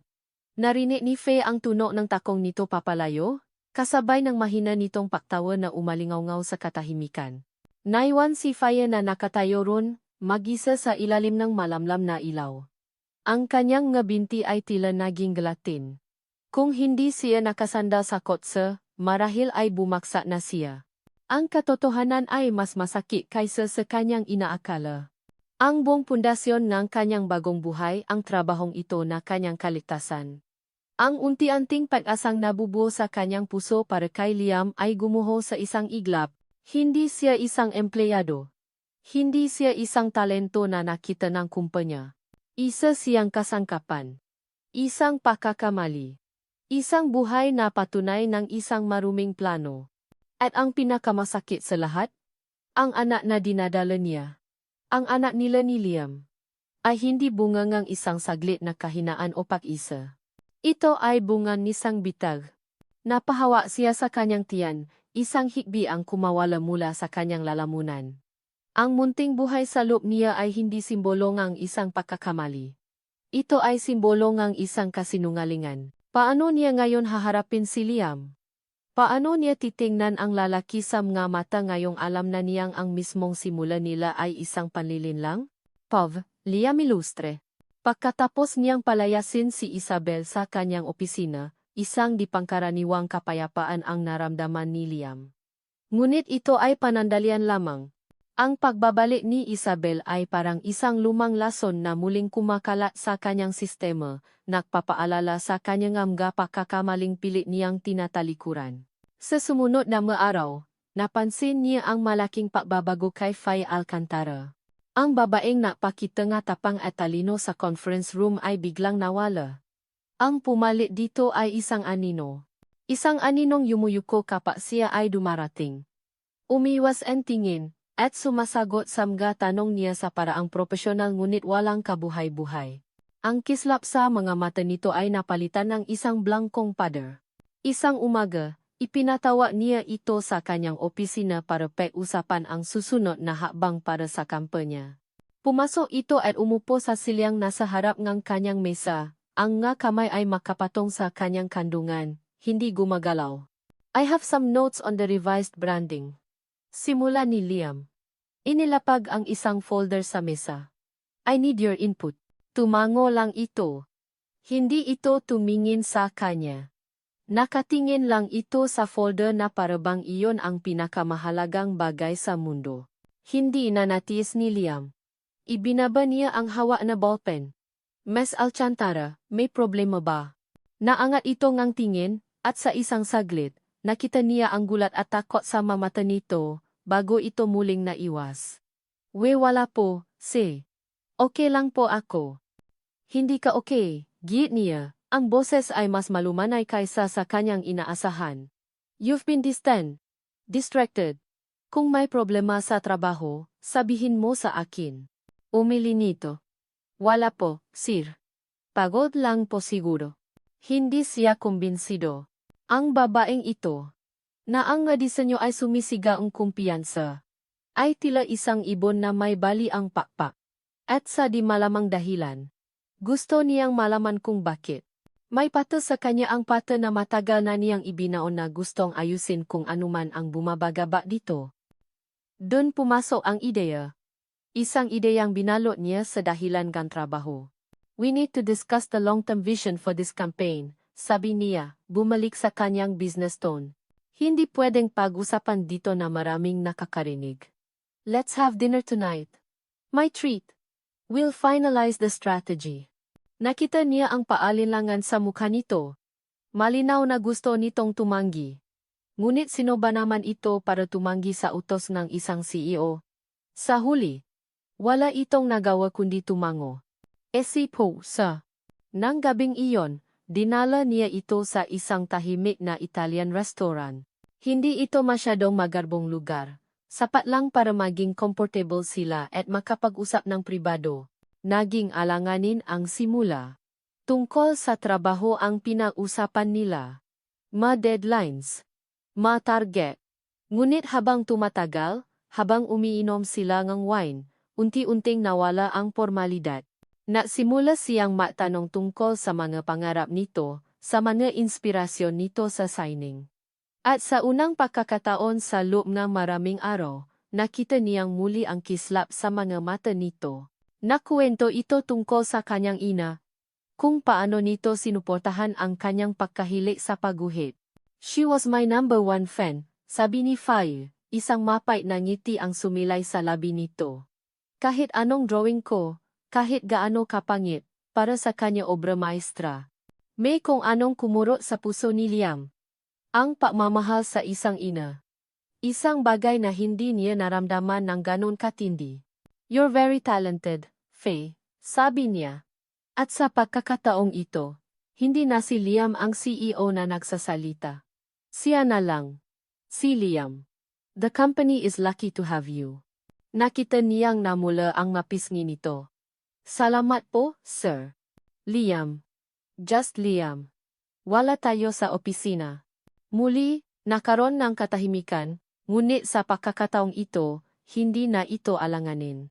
Speaker 1: Narinig ni Faye ang tunog ng takong nito papalayo, kasabay ng mahina nitong paktawa na umalingaw-ngaw sa katahimikan. Naiwan si Faye na nakatayo ron, mag-isa sa ilalim ng malamlam na ilaw. Ang kanyang nga binti ay tila naging gelatin. Kung hindi siya nakasanda sa kotse, marahil ay bumaksa na siya. Ang katotohanan ay mas masakit kaysa sa kanyang inaakala. Ang buong pundasyon ng kanyang bagong buhay ang trabahong ito na kanyang kaligtasan. Ang unti-unting pag-asang nabubuo sa kanyang puso para kay Liam ay gumuho sa isang iglap. Hindi siya isang empleyado. Hindi siya isang talento na nakita ng kumpanya. Isa siyang kasangkapan. Isang pagkakamali. Isang buhay na patunay ng isang maruming plano. At ang pinakamasakit sa lahat, ang anak na dinadala niya. Ang anak nila ni Liam ay hindi bunga ng isang saglit na kahinaan o pag-isa. Ito ay bunga ni isang bitag. Napahawa siya sa kanyang tiyan, isang hikbi ang kumawala mula sa kanyang lalamunan. Ang munting buhay sa loob niya ay hindi simbolo ng isang pagkakamali. Ito ay simbolo ng isang kasinungalingan. Paano niya ngayon haharapin si Liam? Paano niya titingnan ang lalaki sa mga mata ngayong alam na niyang ang mismong simula nila ay isang panlilinlang? Liam Ilustre. Pagkatapos niyang palayasin si Isabel sa kanyang opisina, isang di pangkaraniwang kapayapaan ang naramdaman ni Liam. Ngunit ito ay panandalian lamang. Ang pagbabalik ni Isabel ay parang isang lumang lason na muling kumakalat sa kanyang sistema, nagpapaalala sa kanyang mga pagkakamaling pilit niyang tinatalikuran. Sa sumunod na mga araw, napansin niya ang malaking pagbabago kay Faye Alcantara. Ang babaeng napakita nga tapang at talino sa conference room ay biglang nawala. Ang pumalit dito ay isang anino. Isang aninong yumuyuko kapag siya ay dumarating. Umiwas ang tingin, at sumasagot sa mga tanong niya sa paraang propesyonal ngunit walang kabuhay-buhay. Ang kislap sa mga mata nito ay napalitan ng isang blangkong pader. Isang umaga, ipinatawa niya ito sa kanyang opisina para pag-usapan ang susunod na hakbang para sa kampanya. Pumasok ito at umupo sa silyang nasa harap ng kanyang mesa. Ang nga kamay ay makapatong sa kanyang kandungan, hindi gumagalaw. I have some notes on the revised branding. Simula ni Liam. Inilapag ang isang folder sa mesa. I need your input. Tumango lang ito. Hindi ito tumingin sa kanya. Nakatingin lang ito sa folder na parabang iyon ang pinakamahalagang bagay sa mundo. Hindi nanatiis ni Liam. Ibinaba niya ang hawa na ballpen. Miss Alcantara, may problema ba? Naangat ito ngang tingin, at sa isang saglit, nakita niya ang gulat at takot sa mata nito, bago ito muling naiwas. Wala po, si. Okay lang po ako. Hindi ka okay, giit niya. Ang boses ay mas malumanay kaysa sa kanyang inaasahan. You've been distracted. Kung may problema sa trabaho, sabihin mo sa akin. Umili nito. Wala po, sir. Pagod lang po siguro. Hindi siya kumbinsido. Ang babaeng ito, na ang disenyo ay sumisigaong kumpiyansa, ay tila isang ibon na may bali ang pakpak. At sa di malamang dahilan, gusto niyang malaman kung bakit. May pata sa kanya ang pata na matagal na niyang ibinaon na gustong ayusin kung anuman ang bumabagaba dito. Doon pumasok ang ideya. Isang ideyang binalot niya sa dahilan ng trabaho. We need to discuss the long-term vision for this campaign, sabi niya, bumalik sa kanyang business tone. Hindi pwedeng pag-usapan dito na maraming nakakarinig. Let's have dinner tonight. My treat. We'll finalize the strategy. Nakita niya ang paalinlangan sa mukha nito. Malinaw na gusto nitong tumanggi. Ngunit sino ba naman ito para tumanggi sa utos ng isang CEO? Sa huli, wala itong nagawa kundi tumango. Nang gabing iyon, dinala niya ito sa isang tahimik na Italian restaurant. Hindi ito masyadong magarbong lugar. Sapat lang para maging comfortable sila at makapag-usap ng pribado. Naging alanganin ang simula. Tungkol sa trabaho ang pinag-usapan nila. Ma-deadlines. Ma-target. Ngunit habang tumatagal, habang umiinom sila ng wine, unti-unting nawala ang formalidad. Nagsimula siyang matanong tungkol sa mga pangarap nito, sa mga inspirasyon nito sa signing. At sa unang pagkakataon sa loob ng maraming araw, nakita niyang muli ang kislap sa mga mata nito. Nakuwento ito tungkol sa kanyang ina, kung paano nito sinuportahan ang kanyang pagkahilig sa pagguhit. She was my number one fan, sabi ni Faye, isang mapait na ngiti ang sumilay sa labi nito. Kahit anong drawing ko, kahit gaano kapangit, para sa kanya obra maestra. May kung anong kumurot sa puso ni Liam. Ang pagmamahal sa isang ina. Isang bagay na hindi niya naramdaman ng ganon katindi. You're very talented, Faye, sabi niya. At sa pagkakataong ito, hindi na si Liam ang CEO na nagsasalita. Siya na lang. Si Liam. The company is lucky to have you. Nakita niyang namula ang mapisngi nito. Salamat po, sir. Liam. Just Liam. Wala tayo sa opisina. Muli, nakaroon ng katahimikan, ngunit sa pagkakataong ito, hindi na ito alanganin.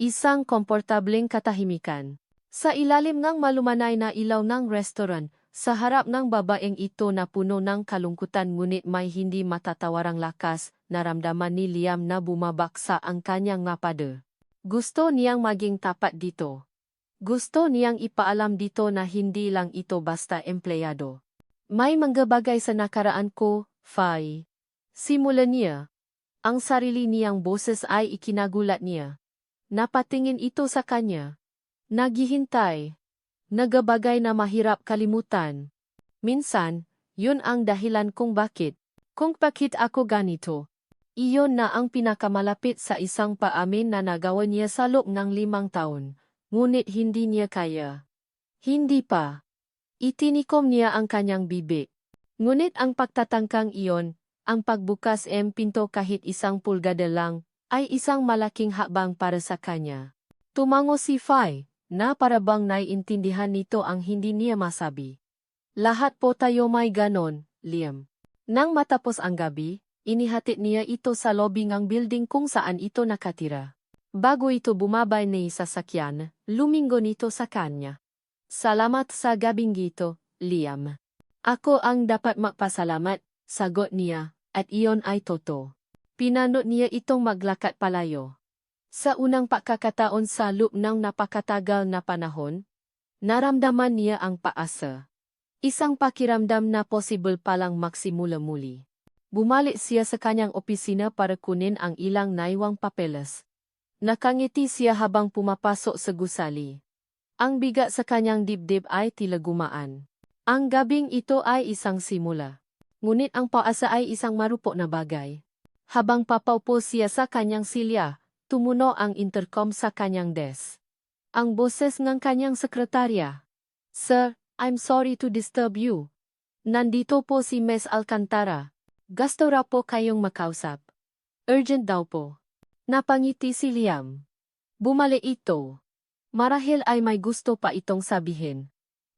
Speaker 1: Isang komportableng katahimikan. Sa ilalim ng malumanay na ilaw ng restaurant, sa harap ng babaeng ito na puno ng kalungkutan ngunit may hindi matatawarang lakas, naramdaman ni Liam na bumabaksa ang kanyang ngapade. Gusto niyang maging tapat dito. Gusto niyang ipaalam dito na hindi lang ito basta empleyado. May mga bagay sa nakaraan ko, Faye. Simulan niya. Ang sarili niyang boses ay ikinagulat niya. Napatingin ito sa kanya. Naghihintay. Nagabagay na mahirap kalimutan. Minsan, yun ang dahilan kung bakit. Kung bakit ako ganito. Iyon na ang pinakamalapit sa isang paamin na nagawa niya sa loob ng 5 taon. Ngunit hindi niya kaya. Hindi pa. Itinikom niya ang kanyang bibig. Ngunit ang pagtatangkang iyon, ang pagbukas pinto kahit 1 pulgada lang, ay isang malaking hakbang para sa kanya. Tumango si Faye, na parabang naiintindihan nito ang hindi niya masabi. Lahat po tayo may ganon, Liam. Nang matapos ang gabi, inihatid niya ito sa lobby ng building kung saan ito nakatira. Bago ito bumabay ni sasakyan, lumingo nito sa kanya. Salamat sa gabing gito, Liam. Ako ang dapat magpasalamat, sagot niya, at iyon ay totoo. Pinanot niya itong maglakad palayo. Sa unang pagkakataon sa loob ng napakatagal na panahon, naramdaman niya ang paasa. Isang pakiramdam na possible palang magsimula muli. Bumalik siya sa kanyang opisina para kunin ang ilang naiwang papeles. Nakangiti siya habang pumapasok sa gusali. Ang bigat sa kanyang dibdib ay tila gumaan. Ang gabing ito ay isang simula. Ngunit ang paasa ay isang marupok na bagay. Habang papaupo siya sa kanyang silya, tumunog ang intercom sa kanyang desk. Ang boses ng kanyang sekretarya. "Sir, I'm sorry to disturb you. Nandito po si Ms. Alcantara. Gusto raw po kayong makausap. Urgent daw po." Napangiti si Liam. Bumalik ito. Marahil ay may gusto pa itong sabihin.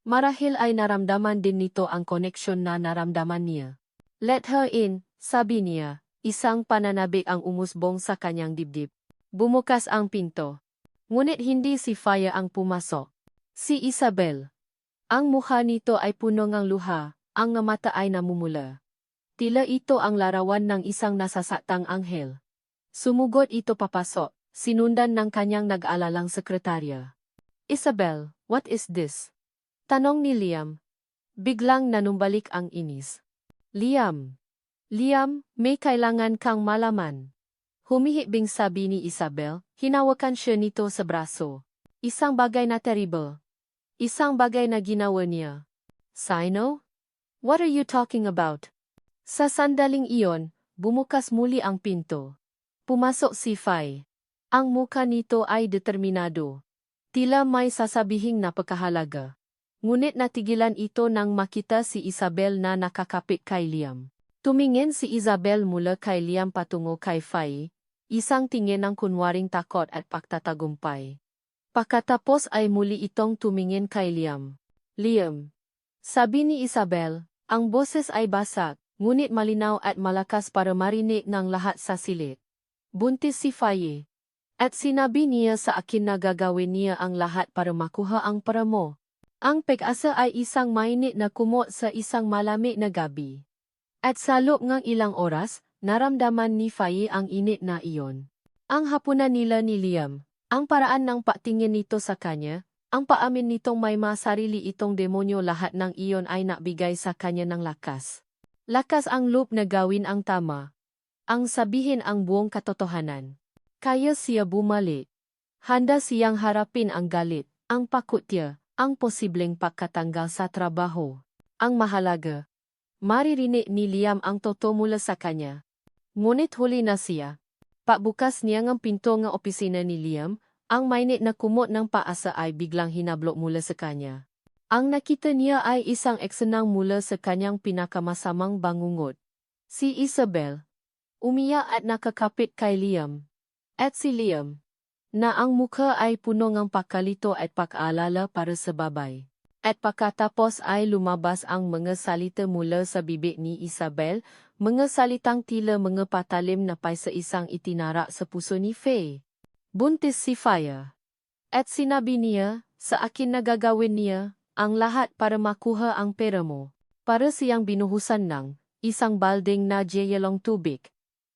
Speaker 1: Marahil ay naramdaman din nito ang koneksyon na naramdaman niya. "Let her in," sabi niya. Isang pananabik ang umusbong sa kanyang dibdib. Bumukas ang pinto. Ngunit hindi si Faya ang pumasok. Si Isabel. Ang mukha nito ay puno ng luha, ang mata ay namumula. Tila ito ang larawan ng isang nasasaktang anghel. Sumugod ito papasok, sinundan ng kanyang nag-aalalang sekretarya. "Isabel, what is this?" tanong ni Liam. Biglang nanumbalik ang inis. Liam, may kailangan kang malaman." Humihibing sabi ni Isabel, hinawakan siya nito sa braso. Isang bagay na terrible. Isang bagay na ginawa niya. "Sino? What are you talking about?" Sa sandaling iyon, bumukas muli ang pinto. Pumasok si Fai. Ang mukha nito ay determinado. Tila may sasabihing napakahalaga. Ngunit natigilan ito nang makita si Isabel na nakakapit kay Liam. Tumingin si Isabel mula kay Liam patungo kay Fai, isang tingin ng kunwaring takot at pagtatagumpay. Pagkatapos ay muli itong tumingin kay Liam. "Liam," sabi ni Isabel, ang boses ay basak, ngunit malinaw at malakas para marinig ng lahat sa silid. Buntis si Fai. At sinabi niya sa akin na gagawin niya ang lahat para makuha ang pera mo. Ang pag-asa ay isang mainit na kumot sa isang malamig na gabi. At sa loob ng ilang oras, naramdaman ni Fai ang init na iyon. Ang hapunan nila ni Liam, ang paraan ng patingin nito sa kanya, ang paamin nitong may masarili itong demonyo, lahat ng iyon ay nabigay sa kanya ng lakas. Lakas ang loob na gawin ang tama. Ang sabihin ang buong katotohanan. Kaya siya bumalik. Handa siyang harapin ang galit, ang pakutya, ang posibleng pagkatanggal sa trabaho. Ang mahalaga, maririnig ni Liam ang totoo mula sa kanya. Ngunit huli na siya. Pagbukas niya ng pinto ng opisina ni Liam, ang mainit na kumot ng paasa ay biglang hinablok mula sa kanya. Ang nakita niya ay isang eksenang mula sa kanyang pinakamasamang bangungot. Si Isabel. Umiyak at nakakapit kay Liam. At si Liam, na ang mukha ay puno ng pagkalito at pag-aalala para sa babay. At pagkatapos ay lumabas ang mga salita mula sa bibig ni Isabel, mga salitang tila mga patalim na pay sa isang itinara sa puso ni Faye. Buntis si Faya. At sinabi niya, sa akin na gagawin niya, ang lahat para makuha ang pera mo. Para siyang binuhusan ng isang balding na yelong tubig.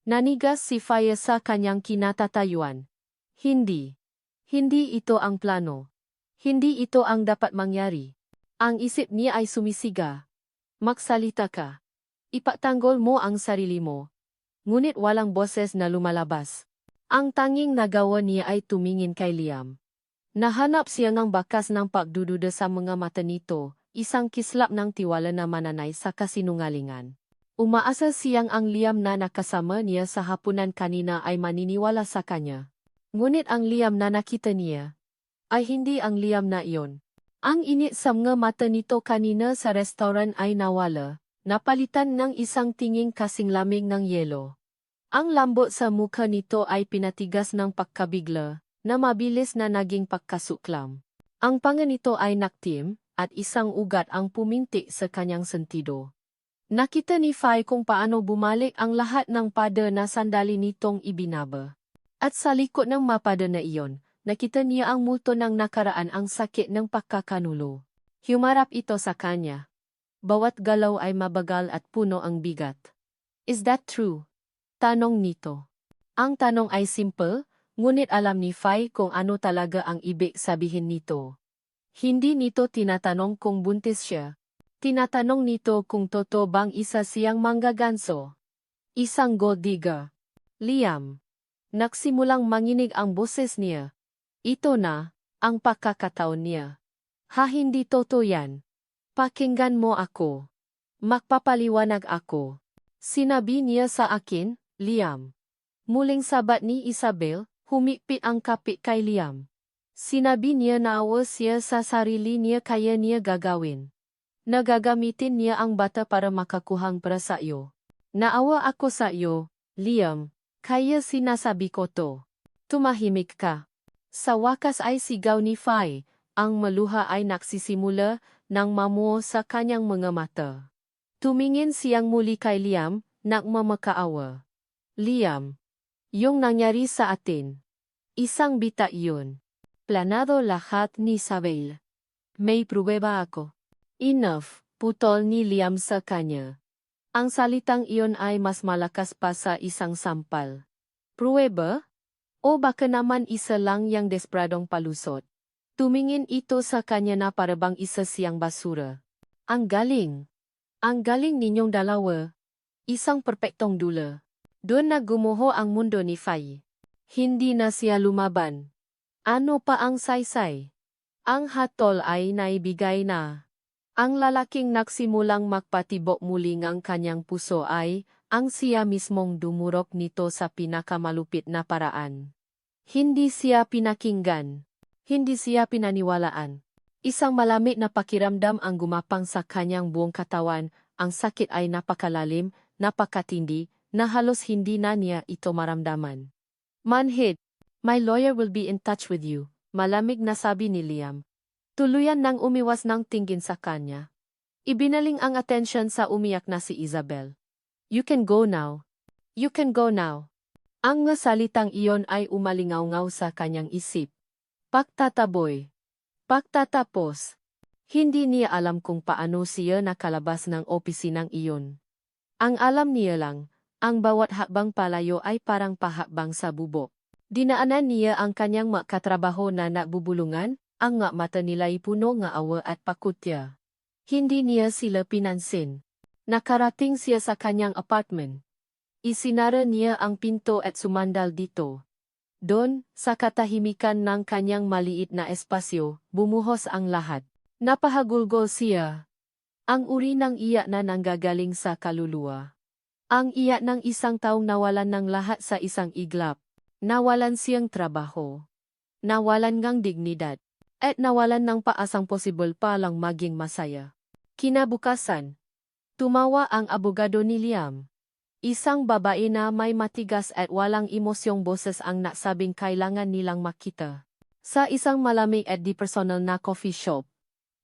Speaker 1: Nanigas si Faya sa kanyang kinatatayuan. Hindi ito ang plano. Hindi ito ang dapat mangyari. Ang isip niya ay sumisiga. Magsalita ka. Ipatanggol mo ang sarili mo. Ngunit walang boses na lumalabas. Ang tanging nagawa niya ay tumingin kay Liam. Nahanap siya ng bakas ng pagdududa sa mga mata nito, isang kislap ng tiwala na mananay sa kasinungalingan. Umaasa siyang ang Liam na nakasama niya sa hapunan kanina ay maniniwala sa kanya. Ngunit ang Liam na nakita niya ay hindi ang Liam na iyon. Ang init sa mga mata nito kanina sa restaurant ay nawala, napalitan ng isang tinging kasing lamig ng yelo. Ang lambot sa mukha nito ay pinatigas ng pagkabigla, na mabilis na naging pagkasuklam. Ang panga nito ay naktim, at isang ugat ang puminti sa kanyang sentido. Nakita ni Fai kung paano bumalik ang lahat ng pada na sandali nitong ibinaba. At sa likod ng mapada na iyon, nakita niya ang multo ng nakaraan, ang sakit ng pagkakanulo. Humarap ito sa kanya. Bawat galaw ay mabagal at puno ang bigat. "Is that true?" tanong nito. Ang tanong ay simple, Ngunit alam ni Fai kung ano talaga ang ibig sabihin nito. Hindi nito tinatanong kung buntis siya. Tinatanong nito kung totoo bang isa siyang manggaganso. Isang gold digger. Liam. Nagsimulang manginig ang boses niya. Ito na, ang pagkakataon niya. Hindi totoo yan. Pakinggan mo ako. Magpapaliwanag ako. Sinabi niya sa akin, Liam. Muling sabat ni Isabel, humigpit ang kapit kay Liam. Sinabi niya na awa siya sa sarili niya kaya niya gagawin. Nagagamitin niya ang bata para makakuhang para sa iyo. Naawa ako sa iyo, Liam, kaya sinasabi ko to. Tumahimik ka. Sa wakas ay sigaw ni Fai, ang maluha ay nagsisimula ng mamuo sa kanyang mga mata. Tumingin siyang muli kay Liam, nagmamakaawa. Liam, yung nangyari sa atin. Isang bita iyon. Planado lahat ni Isabel. May pruweba ako. Enough, putol ni Liam sa kanya. Ang salitang iyon ay mas malakas pa sa isang sampal. Pruweba? O baka naman isa lang yang despradong palusot. Tumingin ito sa kanya na parabang isa siyang basura. Ang galing. Ang galing ninyong dalawa. Isang perpektong dula. Doon na gumuho ang mundo ni Fai. Hindi na siya lumaban. Ano pa ang saysay? Ang hatol ay naibigay na. Ang lalaking nagsimulang magpatibok muli ng kanyang puso ay, ang siya mismong dumurok nito sa pinakamalupit na paraan. Hindi siya pinakinggan. Hindi siya pinaniwalaan. Isang malamig na pakiramdam ang gumapang sa kanyang buong katawan, ang sakit ay napakalalim, napakatindi, na halos hindi na niya ito maramdaman. Manhid, my lawyer will be in touch with you, malamig na sabi ni Liam. Tuluyan nang umiwas ng tingin sa kanya. Ibinaling ang atensyon sa umiyak na si Isabel. You can go now. You can go now. Ang salitang iyon ay umalingaw-ngaw sa kanyang isip. Pagtataboy. Pagtatapos. Hindi niya alam kung paano siya nakalabas ng opisinang iyon. Ang alam niya lang, ang bawat hakbang palayo ay parang pahakbang sa bubok. Dinaanan niya ang kanyang makatrabaho na nagbubulungan, ang mata nila'y puno ng awa at pakutya. Hindi niya sila pinansin. Nakarating siya sa kanyang apartment. Isinara niya ang pinto at sumandal dito. Doon, sa katahimikan ng kanyang maliit na espasyo, bumuhos ang lahat. Napahagulgol siya. Ang uri ng iyak na nanggagaling sa kaluluwa. Ang iyak ng isang taong nawalan ng lahat sa isang iglap. Nawalan siyang trabaho. Nawalan ng dignidad. At nawalan ng paasang posibol pa lang maging masaya. Kinabukasan, tumawa ang abogado ni Liam. Isang babae na may matigas at walang emosyong boses ang nagsabing kailangan nilang makita. Sa isang malamig at di-personal na coffee shop,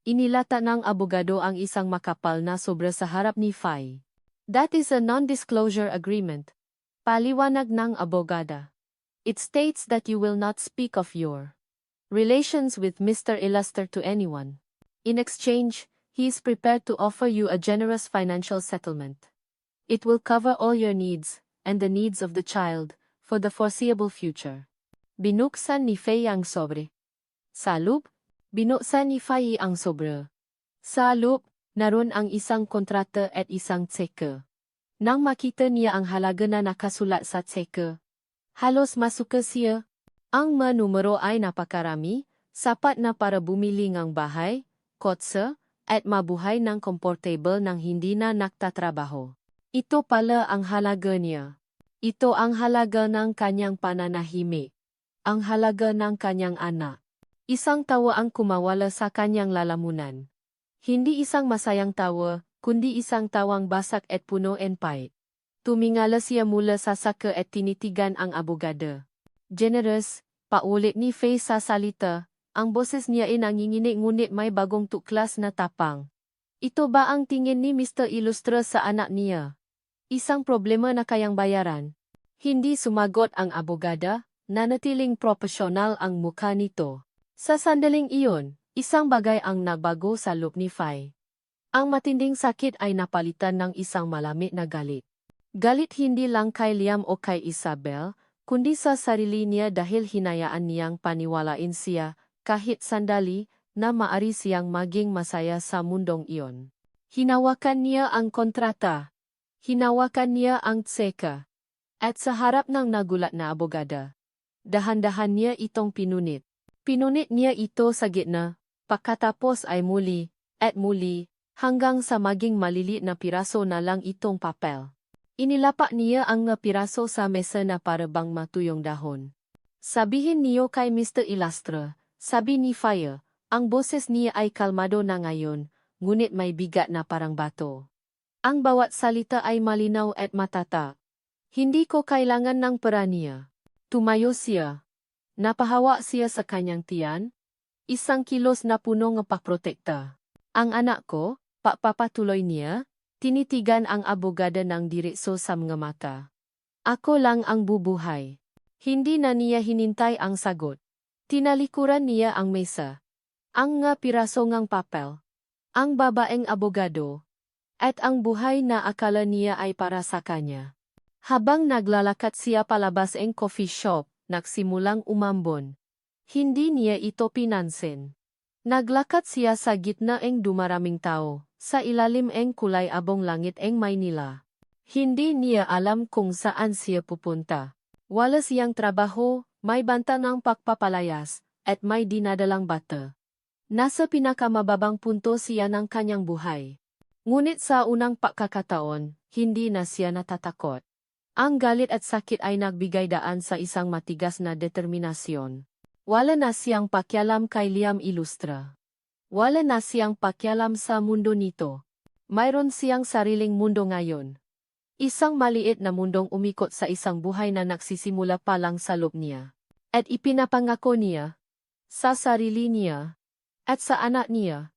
Speaker 1: inilata ng abogado ang isang makapal na sobra sa harap ni Fai. That is a non-disclosure agreement. Paliwanag ng abogada. It states that you will not speak of your relations with Mr. Illuster to anyone. In exchange, he is prepared to offer you a generous financial settlement. It will cover all your needs, and the needs of the child, for the foreseeable future. Binuksan ni Fai ang sobre. Sa loob, binuksan ni Fai ang sobre. Sa loob, naroon ang isang kontrata at isang tseke. Nang makita niya ang halaga na nakasulat sa tseke, halos masuka siya. Ang mga numero ay napakarami, sapat na para bumili ng bahay, kotse, at mabuhay ng komportable nang hindi na nagtatrabaho. Ito pala ang halaga niya. Ito ang halaga ng kanyang pananahimik. Ang halaga ng kanyang anak. Isang tawa ang kumawala sa kanyang lalamunan. Hindi isang masayang tawa, kundi isang tawang basak at puno ng pait. Tumingala siya mula sa saka at tinitigan ang abogada. Generous, paulit ni Fai sa salita, ang boses niya ay nanginginig ngunit may bagong tuklas na tapang. Ito ba ang tingin ni Mr. Illustre sa anak niya? Isang problema na kayang bayaran. Hindi sumagot ang abogada, nanatiling profesional ang mukha nito. Sa sandaling iyon, isang bagay ang nagbago sa loob ni Fai. Ang matinding sakit ay napalitan ng isang malamig na galit. Galit hindi lang kay Liam o kay Isabel, kundi sa sarili niya dahil hinayaan niyang paniwalain siya kahit sandali na maari siyang maging masaya sa mundong iyon. Hinawakan niya ang kontrata. Hinawakan niya ang tseka. At sa harap ng nagulat na abogada, dahan-dahan niya itong pinunit. Pinunit niya ito sa gitna, pagkatapos ay muli, at muli, hanggang sa maging maliliit na piraso na lang itong papel. Inilapak niya ang piraso sa mesa na para bang matuyong dahon. Sabihin niyo kay Mr. Ilastra, sabi ni Fire, ang boses niya ay kalmado na ngayon, ngunit may bigat na parang bato. Ang bawat salita ay malinaw at matata. Hindi ko kailangan ng pera niya. Tumayo siya. Napahawa siya sa kanyang tiyan. Isang kilos na puno ng pakprotekta. Ang anak ko, papapatuloy niya, tinitigan ang abogada ng diretso sa mga mata. Ako lang ang bubuhay. Hindi na niya hinintay ang sagot. Tinalikuran niya ang mesa. Ang piraso ng papel. Ang babaeng abogado. At ang buhay na akala niya ay para sa kanya. Habang naglalakad siya palabas ng coffee shop, nagsimulang umambon. Hindi niya ito pinansin. Naglakad siya sa gitna ng dumaraming tao, sa ilalim ng kulay abong langit ng Maynila. Hindi niya alam kung saan siya pupunta. Wala siyang trabaho, may banta ng pagpapalayas, at may dinadalang bata. Nasa pinakamababang punto siya ng kanyang buhay. Ngunit sa unang pagkakataon, hindi na siya natatakot. Ang galit at sakit ay nagbigay daan sa isang matigas na determinasyon. Wala na siyang pakialam kay Liam Ilustra. Wala na siyang pakialam sa mundo nito. Mayroon siyang sariling mundo ngayon. Isang maliit na mundong umikot sa isang buhay na nagsisimula pa lang sa loob niya. At ipinapangako niya, sa sarili niya, at sa anak niya,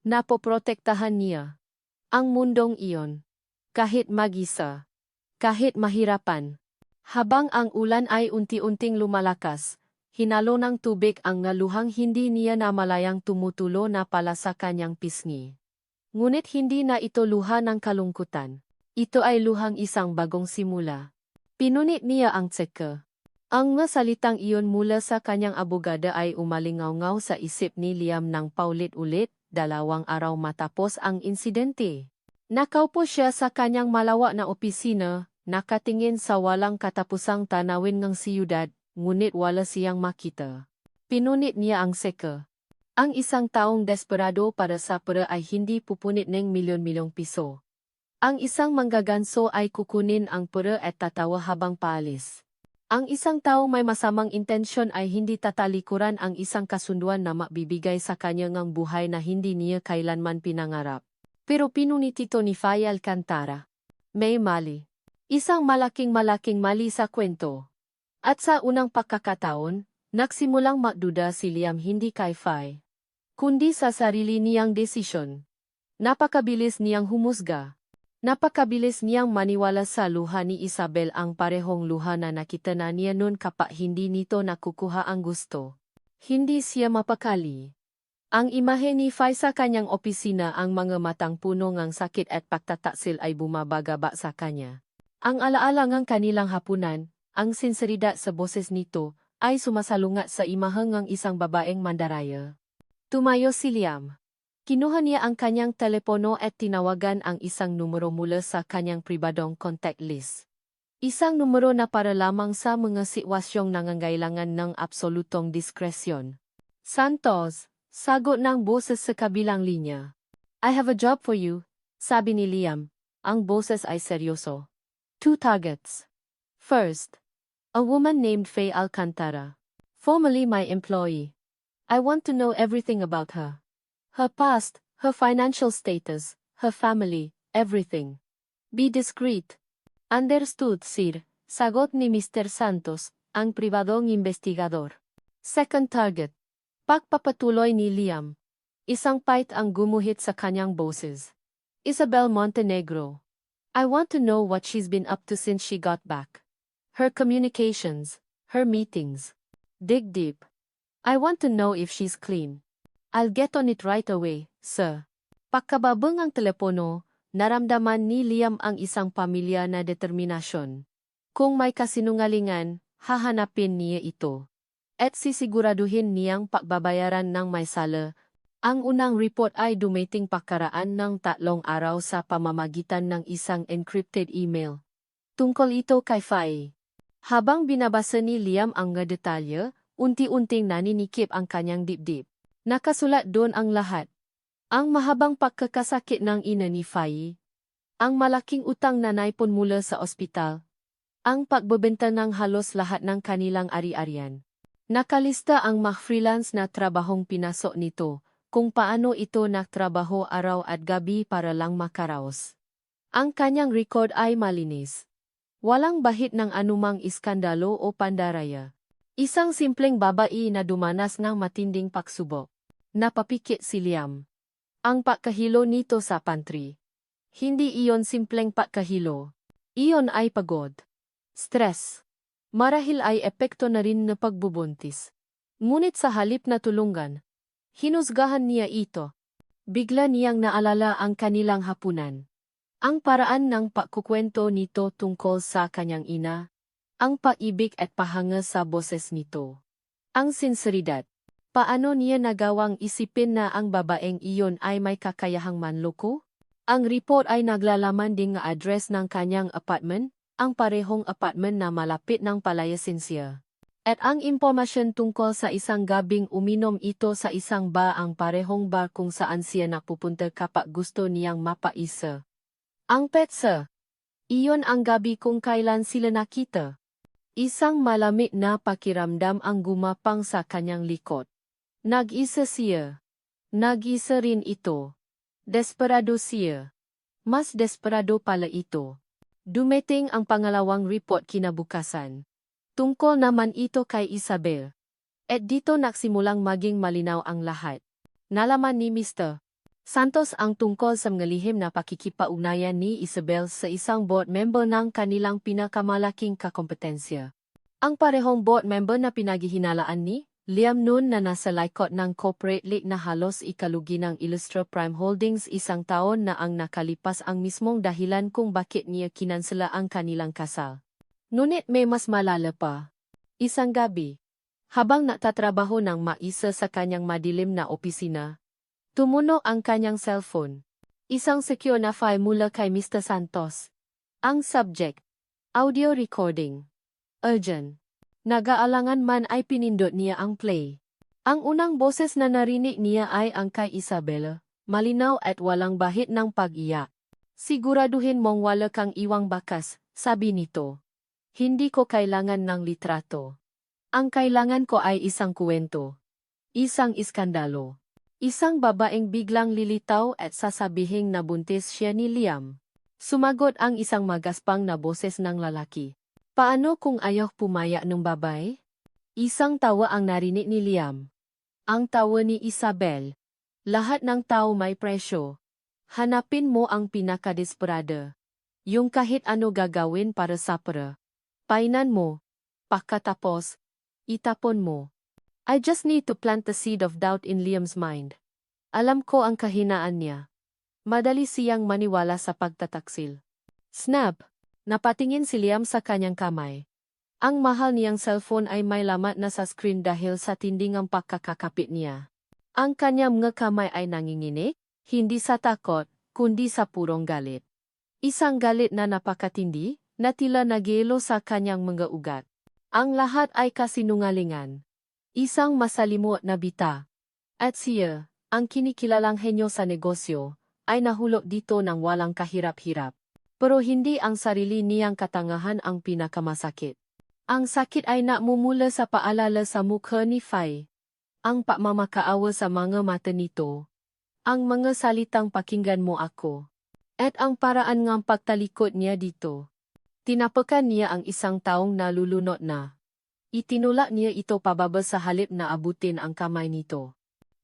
Speaker 1: na poprotektahan niya ang mundong iyon, kahit mag-isa. Kahit mahirapan. Habang ang ulan ay unti-unting lumalakas, hinalo ng tubig ang luhang hindi niya namalayang tumutulo na pala sa kanyang pisngi. Ngunit hindi na ito luha ng kalungkutan. Ito ay luhang isang bagong simula. Pinunit niya ang tseka. Ang salitang iyon mula sa kanyang abogada ay umalingaw-ngaw sa isip ni Liam ng paulit-ulit, 2 araw matapos ang insidente. Nakaupo siya sa kanyang malawak na opisina, nakatingin sa walang katapusang tanawin ng siyudad, ngunit wala siyang makita. Pinunit niya ang tseka. Ang isang taong desperado para sa pera ay hindi pupunit ng milyon-milyong piso. Ang isang manggaganso ay kukunin ang pera at tatawa habang paalis. Ang isang taong may masamang intensyon ay hindi tatalikuran ang isang kasunduan na mabibigay sa kanya ng buhay na hindi niya kailanman pinangarap. Pero pinunit ito ni Faye Alcantara. May mali. Isang malaking mali sa kwento. At sa unang pagkakataon, nagsimulang magduda si Liam hindi kay Faye, kundi sa sarili niyang desisyon. Napakabilis niyang humusga. Napakabilis niyang maniwala sa luha ni Isabel, ang parehong luha na nakita na niya noon kapag hindi nito nakukuha ang gusto. Hindi siya mapakali. Ang imahe ni Faye sa kanyang opisina, ang mga matang puno ng sakit at pagtataksil ay bumabagaba sa kanya. Ang alaala ng kanilang hapunan, ang sinseridad sa boses nito, ay sumasalungat sa imahe ng isang babaeng mandaraya. Tumayo si Liam. Kinuha niya ang kanyang telepono at tinawagan ang isang numero mula sa kanyang pribadong contact list. Isang numero na para lamang sa mga sitwasyong nangangailangan ng absolutong diskresyon. Santos, sagot ng boses sa kabilang linya. I have a job for you, sabi ni Liam. Ang boses ay seryoso. 2 targets. First, a woman named Faye Alcantara, formerly my employee. I want to know everything about her. Her past, her financial status, her family, everything. Be discreet. Understood, sir, sagot ni Mr. Santos, ang pribadong investigador. Second target. Pagpapatuloy ni Liam. Isang pait ang gumuhit sa kanyang boses. Isabel Montenegro. I want to know what she's been up to since she got back. Her communications, her meetings. Dig deep. I want to know if she's clean. I'll get on it right away, sir. Pagkababang ang telepono, naramdaman ni Liam ang isang pamilya na determinasyon. Kung may kasinungalingan, Hahanapin niya ito. At sisiguraduhin niyang pagbabayaran ng may sala. Ang unang report ay dumating pakaraan ng 3 araw sa pamamagitan ng isang encrypted email. Tungkol ito kay Fai. Habang binabasa ni Liam ang mga detalye, unti-unting naninikip ang kanyang dibdib. Nakasulat doon ang lahat. Ang mahabang pagkakasakit ng ina ni Fai. Ang malaking utang na naipon mula sa ospital. Ang pagbebenta ng halos lahat ng kanilang ari-arian. Nakalista ang mga freelance na trabahong pinasok nito, kung paano ito nagtrabaho araw at gabi para lang makaraos. Ang kanyang record ay malinis. Walang bahid ng anumang iskandalo o pandaraya. Isang simpleng babae na dumanas ng matinding pagsubok. Napapikit si Liam. Ang pagkahilo nito sa pantry. Hindi iyon simpleng pagkahilo. Iyon ay pagod. Stress. Marahil ay epekto na rin na pagbubuntis. Ngunit sa halip na tulungan, hinusgahan niya ito. Bigla niyang naalala ang kanilang hapunan. Ang paraan ng pagkukwento nito tungkol sa kanyang ina. Ang pag-ibig at pahanga sa boses nito. Ang sinseridad. Paano niya nagawang isipin na ang babaeng iyon ay may kakayahang manloko? Ang report ay naglalaman din ng address ng kanyang apartment, ang parehong apartment na malapit ng palayasin siya. At ang impormasyon tungkol sa isang gabing uminom ito sa isang bar ang parehong bar kung saan siya napupunta kapag gusto niyang mapaisa. Ang petsa. Iyon ang gabi kung kailan sila nakita. Isang malamig na pakiramdam ang gumapang sa kanyang likod. Nag-isa siya. Nag-isa rin ito. Desperado siya. Mas desperado pala ito. Dumating ang pangalawang report kinabukasan. Tungkol naman ito kay Isabel. At dito nagsimulang maging malinaw ang lahat. Nalaman ni Mr. Santos ang tungkol sa mga lihim na pakikipaunayan ni Isabel sa isang board member ng kanilang pinakamalaking kakompetensya. Ang parehong board member na pinaghihinalaan ni Liam noon na nasa likod ng corporate league na halos ikalugi ng Illustra Prime Holdings 1 taon na ang nakalipas ang mismong dahilan kung bakit niya kinansela ang kanilang kasal. Ngunit may mas malala pa. Isang gabi, habang nagtatrabaho ng maisa sa kanyang madilim na opisina, tumunog ang kanyang cellphone. Isang secure na file mula kay Mr. Santos. Ang subject, audio recording. Urgent. Nag-aalangan man ay pinindot niya ang play. Ang unang boses na narinig niya ay ang kay Isabel, malinaw at walang bahid ng pag-iyak. Siguraduhin mong wala kang iwang bakas, sabi nito. Hindi ko kailangan ng litrato. Ang kailangan ko ay isang kuwento. Isang iskandalo. Isang babaeng biglang lilitaw at sasabihing nabuntis siya ni Liam. Sumagot ang isang magaspang na boses ng lalaki. Paano kung ayaw pumaya ng babae? Isang tawa ang narinig ni Liam. Ang tawa ni Isabel. Lahat ng tao may presyo. Hanapin mo ang pinakadesperada. Yung kahit ano gagawin para sa pera. Painan mo. Pagkatapos, itapon mo. I just need to plant the seed of doubt in Liam's mind. Alam ko ang kahinaan niya. Madali siyang maniwala sa pagtataksil. Snap! Napatingin si Liam sa kanyang kamay. Ang mahal niyang cellphone ay may lamat na sa screen dahil sa tindingang pagkakakapit niya. Ang kanyang mga kamay ay nanginginig, hindi sa takot, kundi sa purong galit. Isang galit na napakatindi, na tila nagelo sa kanyang mga ugat. Ang lahat ay kasinungalingan. Isang masalimot na bita. At siya, ang kinikilalang henyo sa negosyo, ay nahulog dito ng walang kahirap-hirap. Pero hindi ang sarili niyang katangahan ang pinakamasakit. Ang sakit ay namumula sa paalala sa mukha ni Fai. Ang pagmamakaawa sa mga mata nito. Ang mga salitang pakinggan mo ako. At ang paraan ng pagtalikod niya dito. Tinapakan niya ang isang taong nalulunod na. Itinulak niya ito pababa sa halip na abutin ang kamay nito.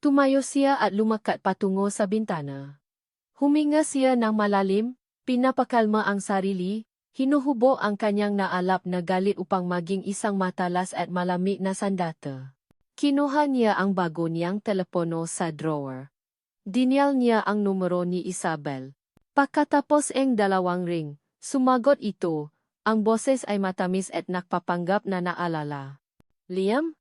Speaker 1: Tumayo siya at lumakat patungo sa bintana. Huminga siya ng malalim. Pinapakalma ang sarili, hinuhubo ang kanyang naalap na galit upang maging isang matalas at malamig na sandata. Kinuha niya ang bago niyang telepono sa drawer. Dinyal niya ang numero ni Isabel. Pagkatapos ang 2 ring, sumagot ito, Ang boses ay matamis at nakpapanggap na naalala. Liam?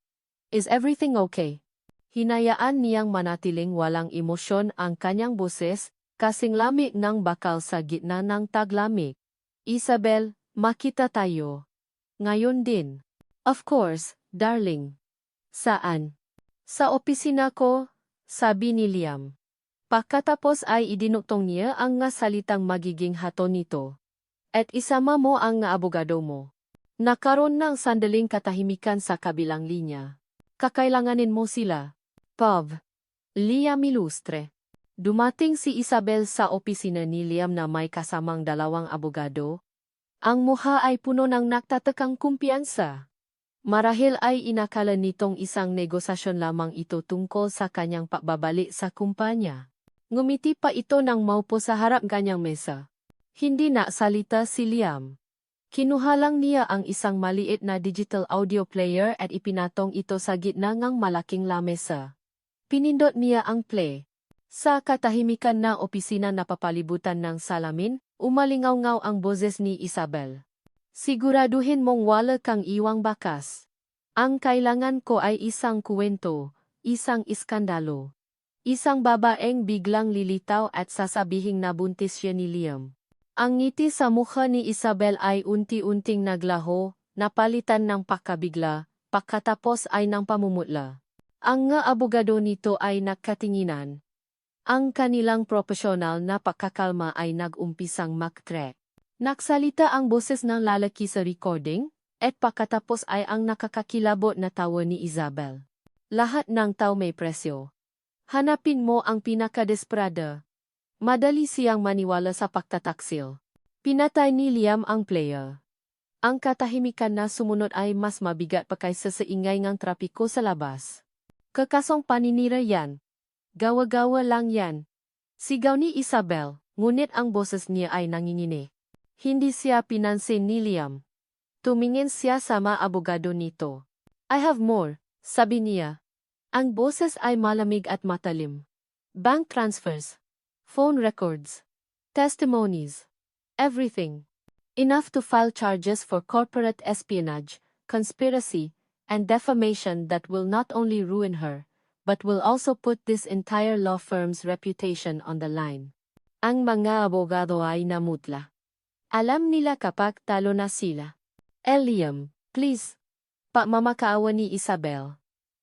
Speaker 1: Is everything okay? Hinayaan niyang manatiling walang emosyon ang kanyang boses, kasing lamig ng bakal sa gitna ng taglamig. Isabel, makita tayo. Ngayon din. Of course, darling. Saan? Sa opisina ko, sabi ni Liam. Pagkatapos ay idinuktong niya ang nga salitang magiging hato nito. At isama mo ang nga abogado mo. Nakaroon ng sandaling katahimikan sa kabilang linya. Kakailanganin mo sila. Pov. Liam Ilustre. Dumating si Isabel sa opisina ni Liam na may kasamang dalawang abogado. Ang mukha ay puno ng nagtatakang kumpiyansa. Marahil ay inakala nitong isang negosasyon lamang ito tungkol sa kanyang pagbabalik sa kumpanya. Ngumiti pa ito nang maupo sa harap kanyang mesa. Hindi na salita si Liam. Kinuha lang niya ang isang maliit na digital audio player at ipinatong ito sa gitna ng malaking lamesa. Pinindot niya ang play. Sa katahimikan na opisina na papalibutan ng salamin, umalingaw-ngaw ang boses ni Isabel. Siguraduhin mong wala kang iwang bakas. Ang kailangan ko ay isang kuwento, isang iskandalo. Isang babaeng biglang lilitaw at sasabihing nabuntis siya ni Liam. Ang ngiti sa mukha ni Isabel ay unti-unting naglaho, napalitan ng pakabigla, pagkatapos ay ng pamumutla. Ang nga abogado nito ay nagkatinginan. Ang kanilang profesional na pagkakalma ay nag-umpisang mag-track. Nagsalita ang boses ng lalaki sa recording, at pagkatapos ay ang nakakakilabot na tawa ni Isabel. Lahat ng tao may presyo. Hanapin mo ang pinakadesperada. Madali siyang maniwala sa pagtataksil. Pinatay ni Liam ang player. Ang katahimikan na sumunod ay mas mabigat pa kaysa sa ingay ng trapiko sa labas. Kakasong paninira yan. Gawa-gawa lang yan. Sigaw ni Isabel, ngunit ang boses niya ay nangingini. Hindi siya pinansin ni Liam. Tumingin siya sa mga abogado nito. I have more, sabi niya. Ang boses ay malamig at matalim. Bank transfers. Phone records. Testimonies. Everything. Enough to file charges for corporate espionage, conspiracy, and defamation that will not only ruin her, but will also put this entire law firm's reputation on the line. Ang mga abogado ay namutla. Alam nila kapag talo na sila. Liam, please. Pagmamakaawa ni Isabel.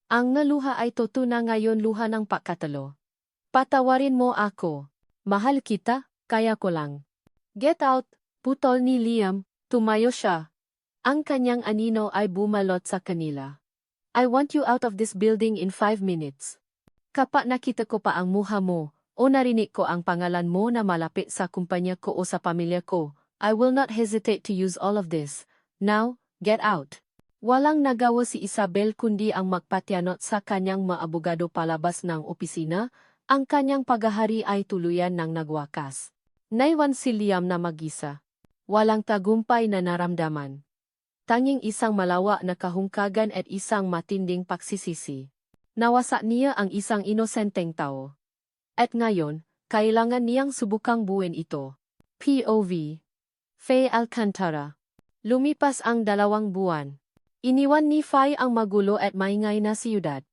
Speaker 1: Ang naluha ay totoo ngayon luha ng pagkatalo. Patawarin mo ako. Mahal kita, kaya ko lang. Get out, putol ni Liam, tumayo siya. Ang kanyang anino ay bumalot sa kanila. I want you out of this building in 5 minutes. Kapag nakita ko pa ang mukha mo, o narinig ko ang pangalan mo na malapit sa kumpanya ko o sa pamilya ko, I will not hesitate to use all of this. Now, get out. Walang nagawa si Isabel kundi ang magpatyanot sa kanyang mga abogado palabas ng opisina. Ang kanyang paghahari ay tuluyan ng nagwakas. Naiwan si Liam na mag-isa. Walang tagumpay na naramdaman. Tanging isang malawak na kahungkagan at isang matinding pagsisisi. Nawasa niya ang isang inosenteng tao. At ngayon, kailangan niyang subukang buuin ito. POV. Faye Alcantara. Lumipas ang 2 buwan. Iniwan ni Faye ang magulo at maingay na siyudad.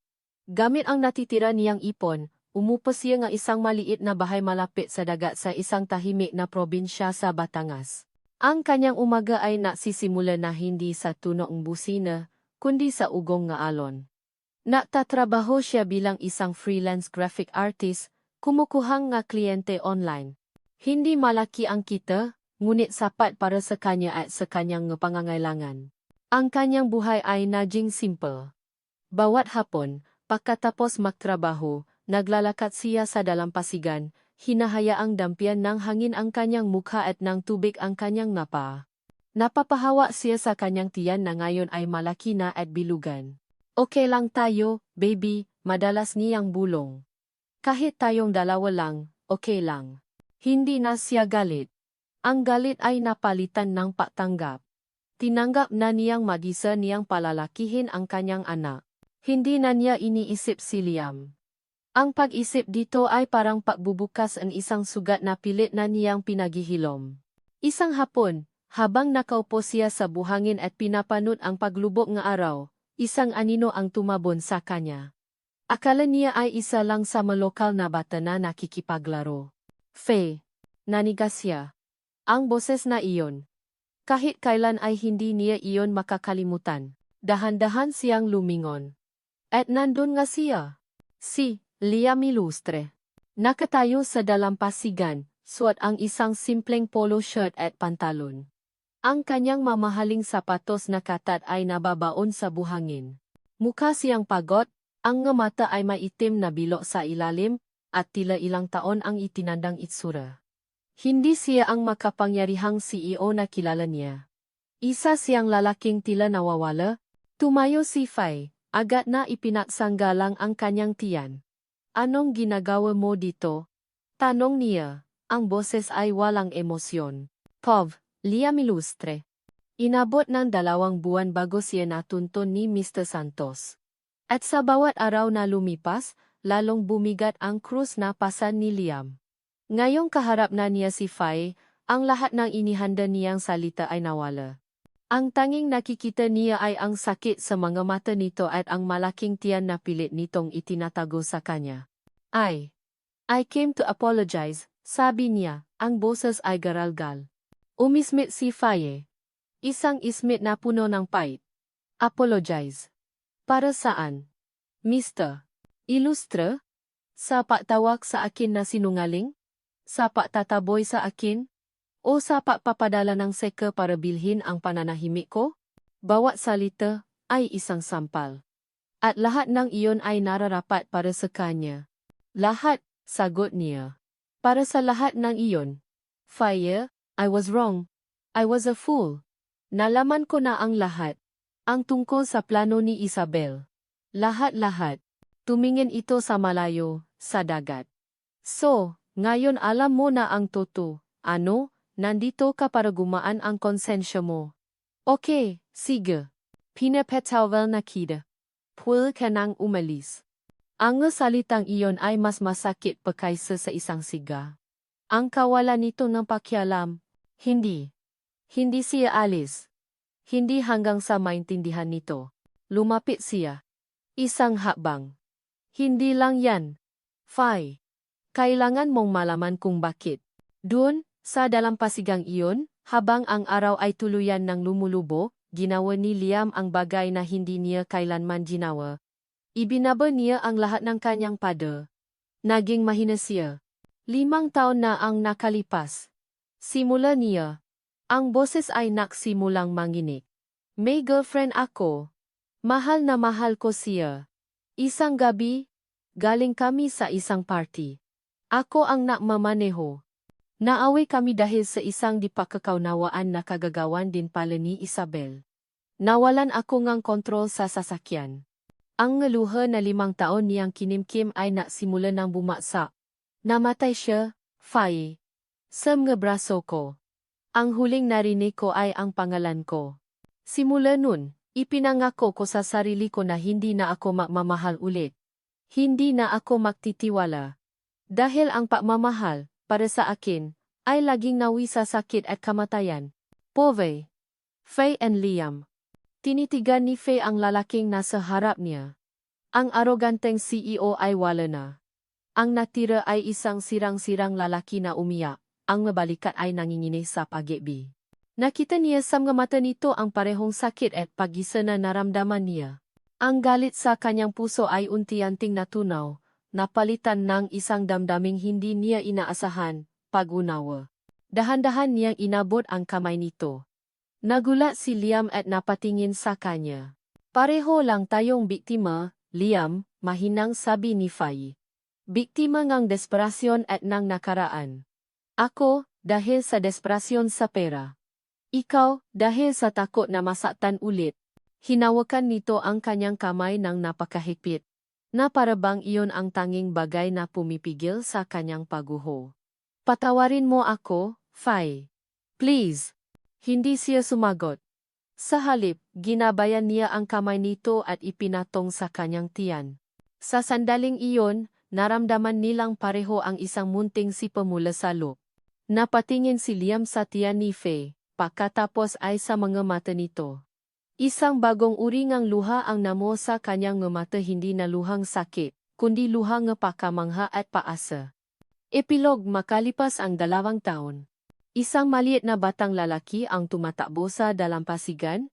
Speaker 1: Gamit ang natitira niyang ipon, umupo siya nga isang maliit na bahay malapit sa dagat sa isang tahimik na probinsya sa Batangas. Ang kanyang umaga ay nagsisimula na hindi sa tunong busina, kundi sa ugong nga alon. Nagtatrabaho siya bilang isang freelance graphic artist, kumukuhang nga kliyente online. Hindi malaki ang kita, ngunit sapat para sa kanya at sa kanyang pangangailangan. Ang kanyang buhay ay naging simple. Bawat hapon, pagkatapos magtrabaho, naglalakad siya sa dalampasigan, hinahayaang dampian ng hangin ang kanyang mukha at ng tubig ang kanyang napa. Napapahawa siya sa kanyang tiyan na ngayon ay malaki na at bilugan. Okay lang tayo, baby, madalas niyang bulong. Kahit tayong dalawa lang, okay lang. Hindi na siya galit. Ang galit ay napalitan ng patanggap. Tinanggap na niyang mag-isa niyang palalakihin ang kanyang anak. Hindi na niya iniisip si Liam. Ang pag-isip dito ay parang pagbubukas ang isang sugat na pilit na niyang pinaghihilom. Isang hapon, Habang nakaupo siya sa buhangin at pinapanot ang paglubok ng araw, isang anino ang tumabon sa kanya. Akala niya ay isa lang sa malokal na bata na nakikipaglaro. Faye, nanigas siya. Ang boses na iyon. Kahit kailan ay hindi niya iyon makakalimutan. Dahan-dahan siyang lumingon. At nandun nga siya. Si Liam Ilustre. Nakatayo sa dalampasigan, suot ang isang simpleng polo shirt at pantalon. Ang kanyang mamahaling sapatos na katat ay nababaon sa buhangin. Mukha siyang pagod, ang nga mata ay maitim na bilog sa ilalim, at tila ilang taon ang itinandang itsura. Hindi siya ang makapangyarihang CEO na kilala niya. Isa siyang lalaking tila nawawala. Tumayo si Faye, agad na ipinagsanggalang ang kanyang tiyan. Anong ginagawa mo dito? Tanong niya. Ang boses ay walang emosyon. Pov, Liam Ilustre. Inabot ng 2 buwan bago siya natuntun ni Mr. Santos. At sa bawat araw na lumipas, lalong bumigat ang krus na pasan ni Liam. Ngayong kaharap na niya si Faye, ang lahat ng inihanda niyang salita ay nawala. Ang tanging nakikita niya ay ang sakit sa mga mata nito at ang malaking tiyan na pilit nitong itinatago sa kanya. I came to apologize, sabi niya, ang boses ay garalgal. Umismit si Faye. Isang ismit na puno ng pait. Apologize. Para saan? Mr. Ilustre? Sa pagtawag sa akin na sinungaling? Sa pagtataboy sa akin? O sa pagpapadala ng seka para bilhin ang pananahimik ko? Bawat salita ay isang sampal. At lahat ng iyon ay nararapat para sa kanya. Lahat, sagot niya. Para sa lahat ng iyon. Faye, I was wrong. I was a fool. Nalaman ko na ang lahat. Ang tungkol sa plano ni Isabel. Lahat-lahat. Tumingin ito sa malayo, sa dagat. So, ngayon alam mo na ang totoo. Ano? Nandito ka para gumaan ang konsensya mo. Okay, sige. Pinapetawal na kita. Pwede ka nang umalis. Ang salitang iyon ay mas masakit pa kaysa sa isang siga. Ang kawalan nito ng pakialam. Hindi. Hindi siya alis. Hindi hanggang sa maintindihan nito. Lumapit siya. Isang hakbang. Hindi lang yan. Faye. Kailangan mong malaman kung bakit. Doon, sa dalampasigang iyon, habang ang araw ay tuluyan ng lumulubo, ginawa ni Liam ang bagay na hindi niya kailanman ginawa. Ibinaba niya ang lahat ng kanyang pada. Naging mahina siya. 5 taon na ang nakalipas. Simula niya. Ang boses ay nagsimulang manginig. May girlfriend ako. Mahal na mahal ko siya. Isang gabi, galing kami sa isang party. Ako ang nakmamaneho. Naaway kami dahil sa isang di pagkakaunawaan na kagagawan din pala ni Isabel. Nawalan ako ng kontrol sa sasakyan. Ang ngaluha na 5 taon niyang kinimkim ay nasimula ng bumagsak. Namatay siya, Faye. Sa mga braso ko. Ang huling narinig ko ay ang pangalan ko. Simula nun, ipinangako ko sa sarili ko na hindi na ako magmamahal ulit. Hindi na ako magtitiwala. Dahil ang pagmamahal, para sa akin, ay laging nawi sa sakit at kamatayan. Pove. Faye and Liam. Tinitigan ni Faye ang lalaking nasa harap niya. Ang aroganteng CEO ay wala na. Ang natira ay isang sirang-sirang lalaki na umiyak. Ang mabalikat ay nanginginig sa pag-ibig. Nakita niya sa mga mata nito ang parehong sakit at pag-isa na naramdaman niya. Ang galit sa kanyang puso ay unti-unting natunaw, napalitan ng isang damdaming hindi niya inaasahan, pag-unawa. Dahan-dahan niyang inabot ang kamay nito. Nagulat si Liam at napatingin sa kanya. Pareho lang tayong biktima, Liam, mahinang sabi ni Faye. Biktima ng desperasyon at ng nakaraan. Ako, dahil sa desperasyon sa pera. Ikaw, dahil sa takot na masaktan ulit. Hinawakan nito ang kanyang kamay ng napakahigpit. Na parabang iyon ang tanging bagay na pumipigil sa kanyang pagguho. Patawarin mo ako, Faye. Please. Hindi siya sumagot. Sa halip, ginabayan niya ang kamay nito at ipinatong sa kanyang tiyan. Sa sandaling iyon, naramdaman nilang pareho ang isang munting sipa mula sa loob. Napatingin si Liam sa tiyan ni Faye. Pagkatapos ay sa mga mata nito. Isang bagong uri ng luha ang namo sa kanyang mga mata, hindi na luhang sakit, kundi luha ng pakamangha at paasa. Epilog. Makalipas ang 2 taon. Isang maliit na batang lalaki ang tumatakbo sa dalampasigan.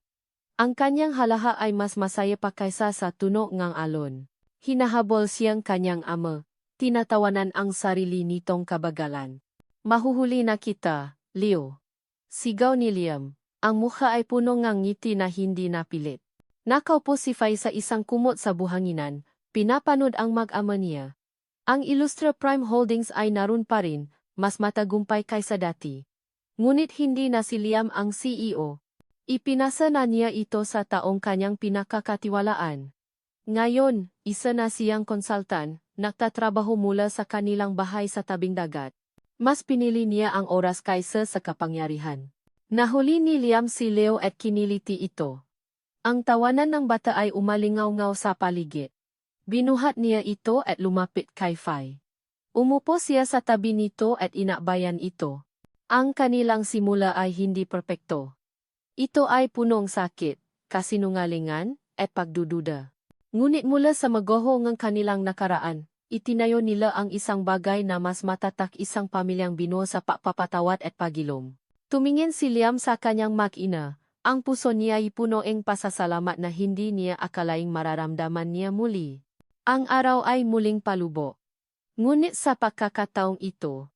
Speaker 1: Ang kanyang halaha ay mas masaya pa kaysa sa tunog ng alon. Hinahabol siyang kanyang ama. Tinatawanan ang sarili nitong kabagalan. Mahuhuli na kita, Leo. Sigaw ni Liam. Ang mukha ay puno ng ngiti na hindi napilit. Nakaupo si Fay sa isang kumot sa buhanginan. Pinapanood ang mag-ama niya. Ang Illustra Prime Holdings ay naroon pa rin, mas matagumpay kaysa dati. Ngunit hindi na si Liam ang CEO. Ipinasa na niya ito sa taong kanyang pinakakatiwalaan. Ngayon, isa na siyang konsultan, nagtatrabaho mula sa kanilang bahay sa tabing dagat. Mas pinili niya ang oras kaysa sa kapangyarihan. Nahuli ni Liam si Leo at kiniliti ito. Ang tawanan ng bata ay umalingaw-ngaw sa paligid. Binuhat niya ito at lumapit kay Fay. Umupo siya sa tabi nito at inakbayan ito. Ang kanilang simula ay hindi perpekto. Ito ay punong sakit, kasinungalingan, at pagdududa. Ngunit mula sa magoho ng kanilang nakaraan, itinayo nila ang isang bagay na mas matatak, isang pamilyang binuo sa pagpapatawad at pagilom. Tumingin si Liam sa kanyang mag-ina, ang puso niya ay puno ng pasasalamat na hindi niya akalaing mararamdaman niya muli. Ang araw ay muling palubo. Ngunit sa pagkakataong ito,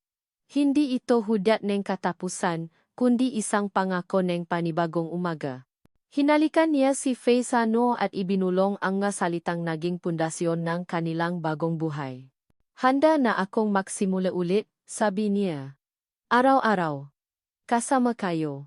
Speaker 1: hindi ito hudyat ng katapusan, kundi isang pangako ng panibagong umaga. Hinalikan niya si Fay sa noo at ibinulong ang nga salitang naging pundasyon ng kanilang bagong buhay. Handa na akong magsimula ulit, sabi niya. Araw-araw. Kasama kayo.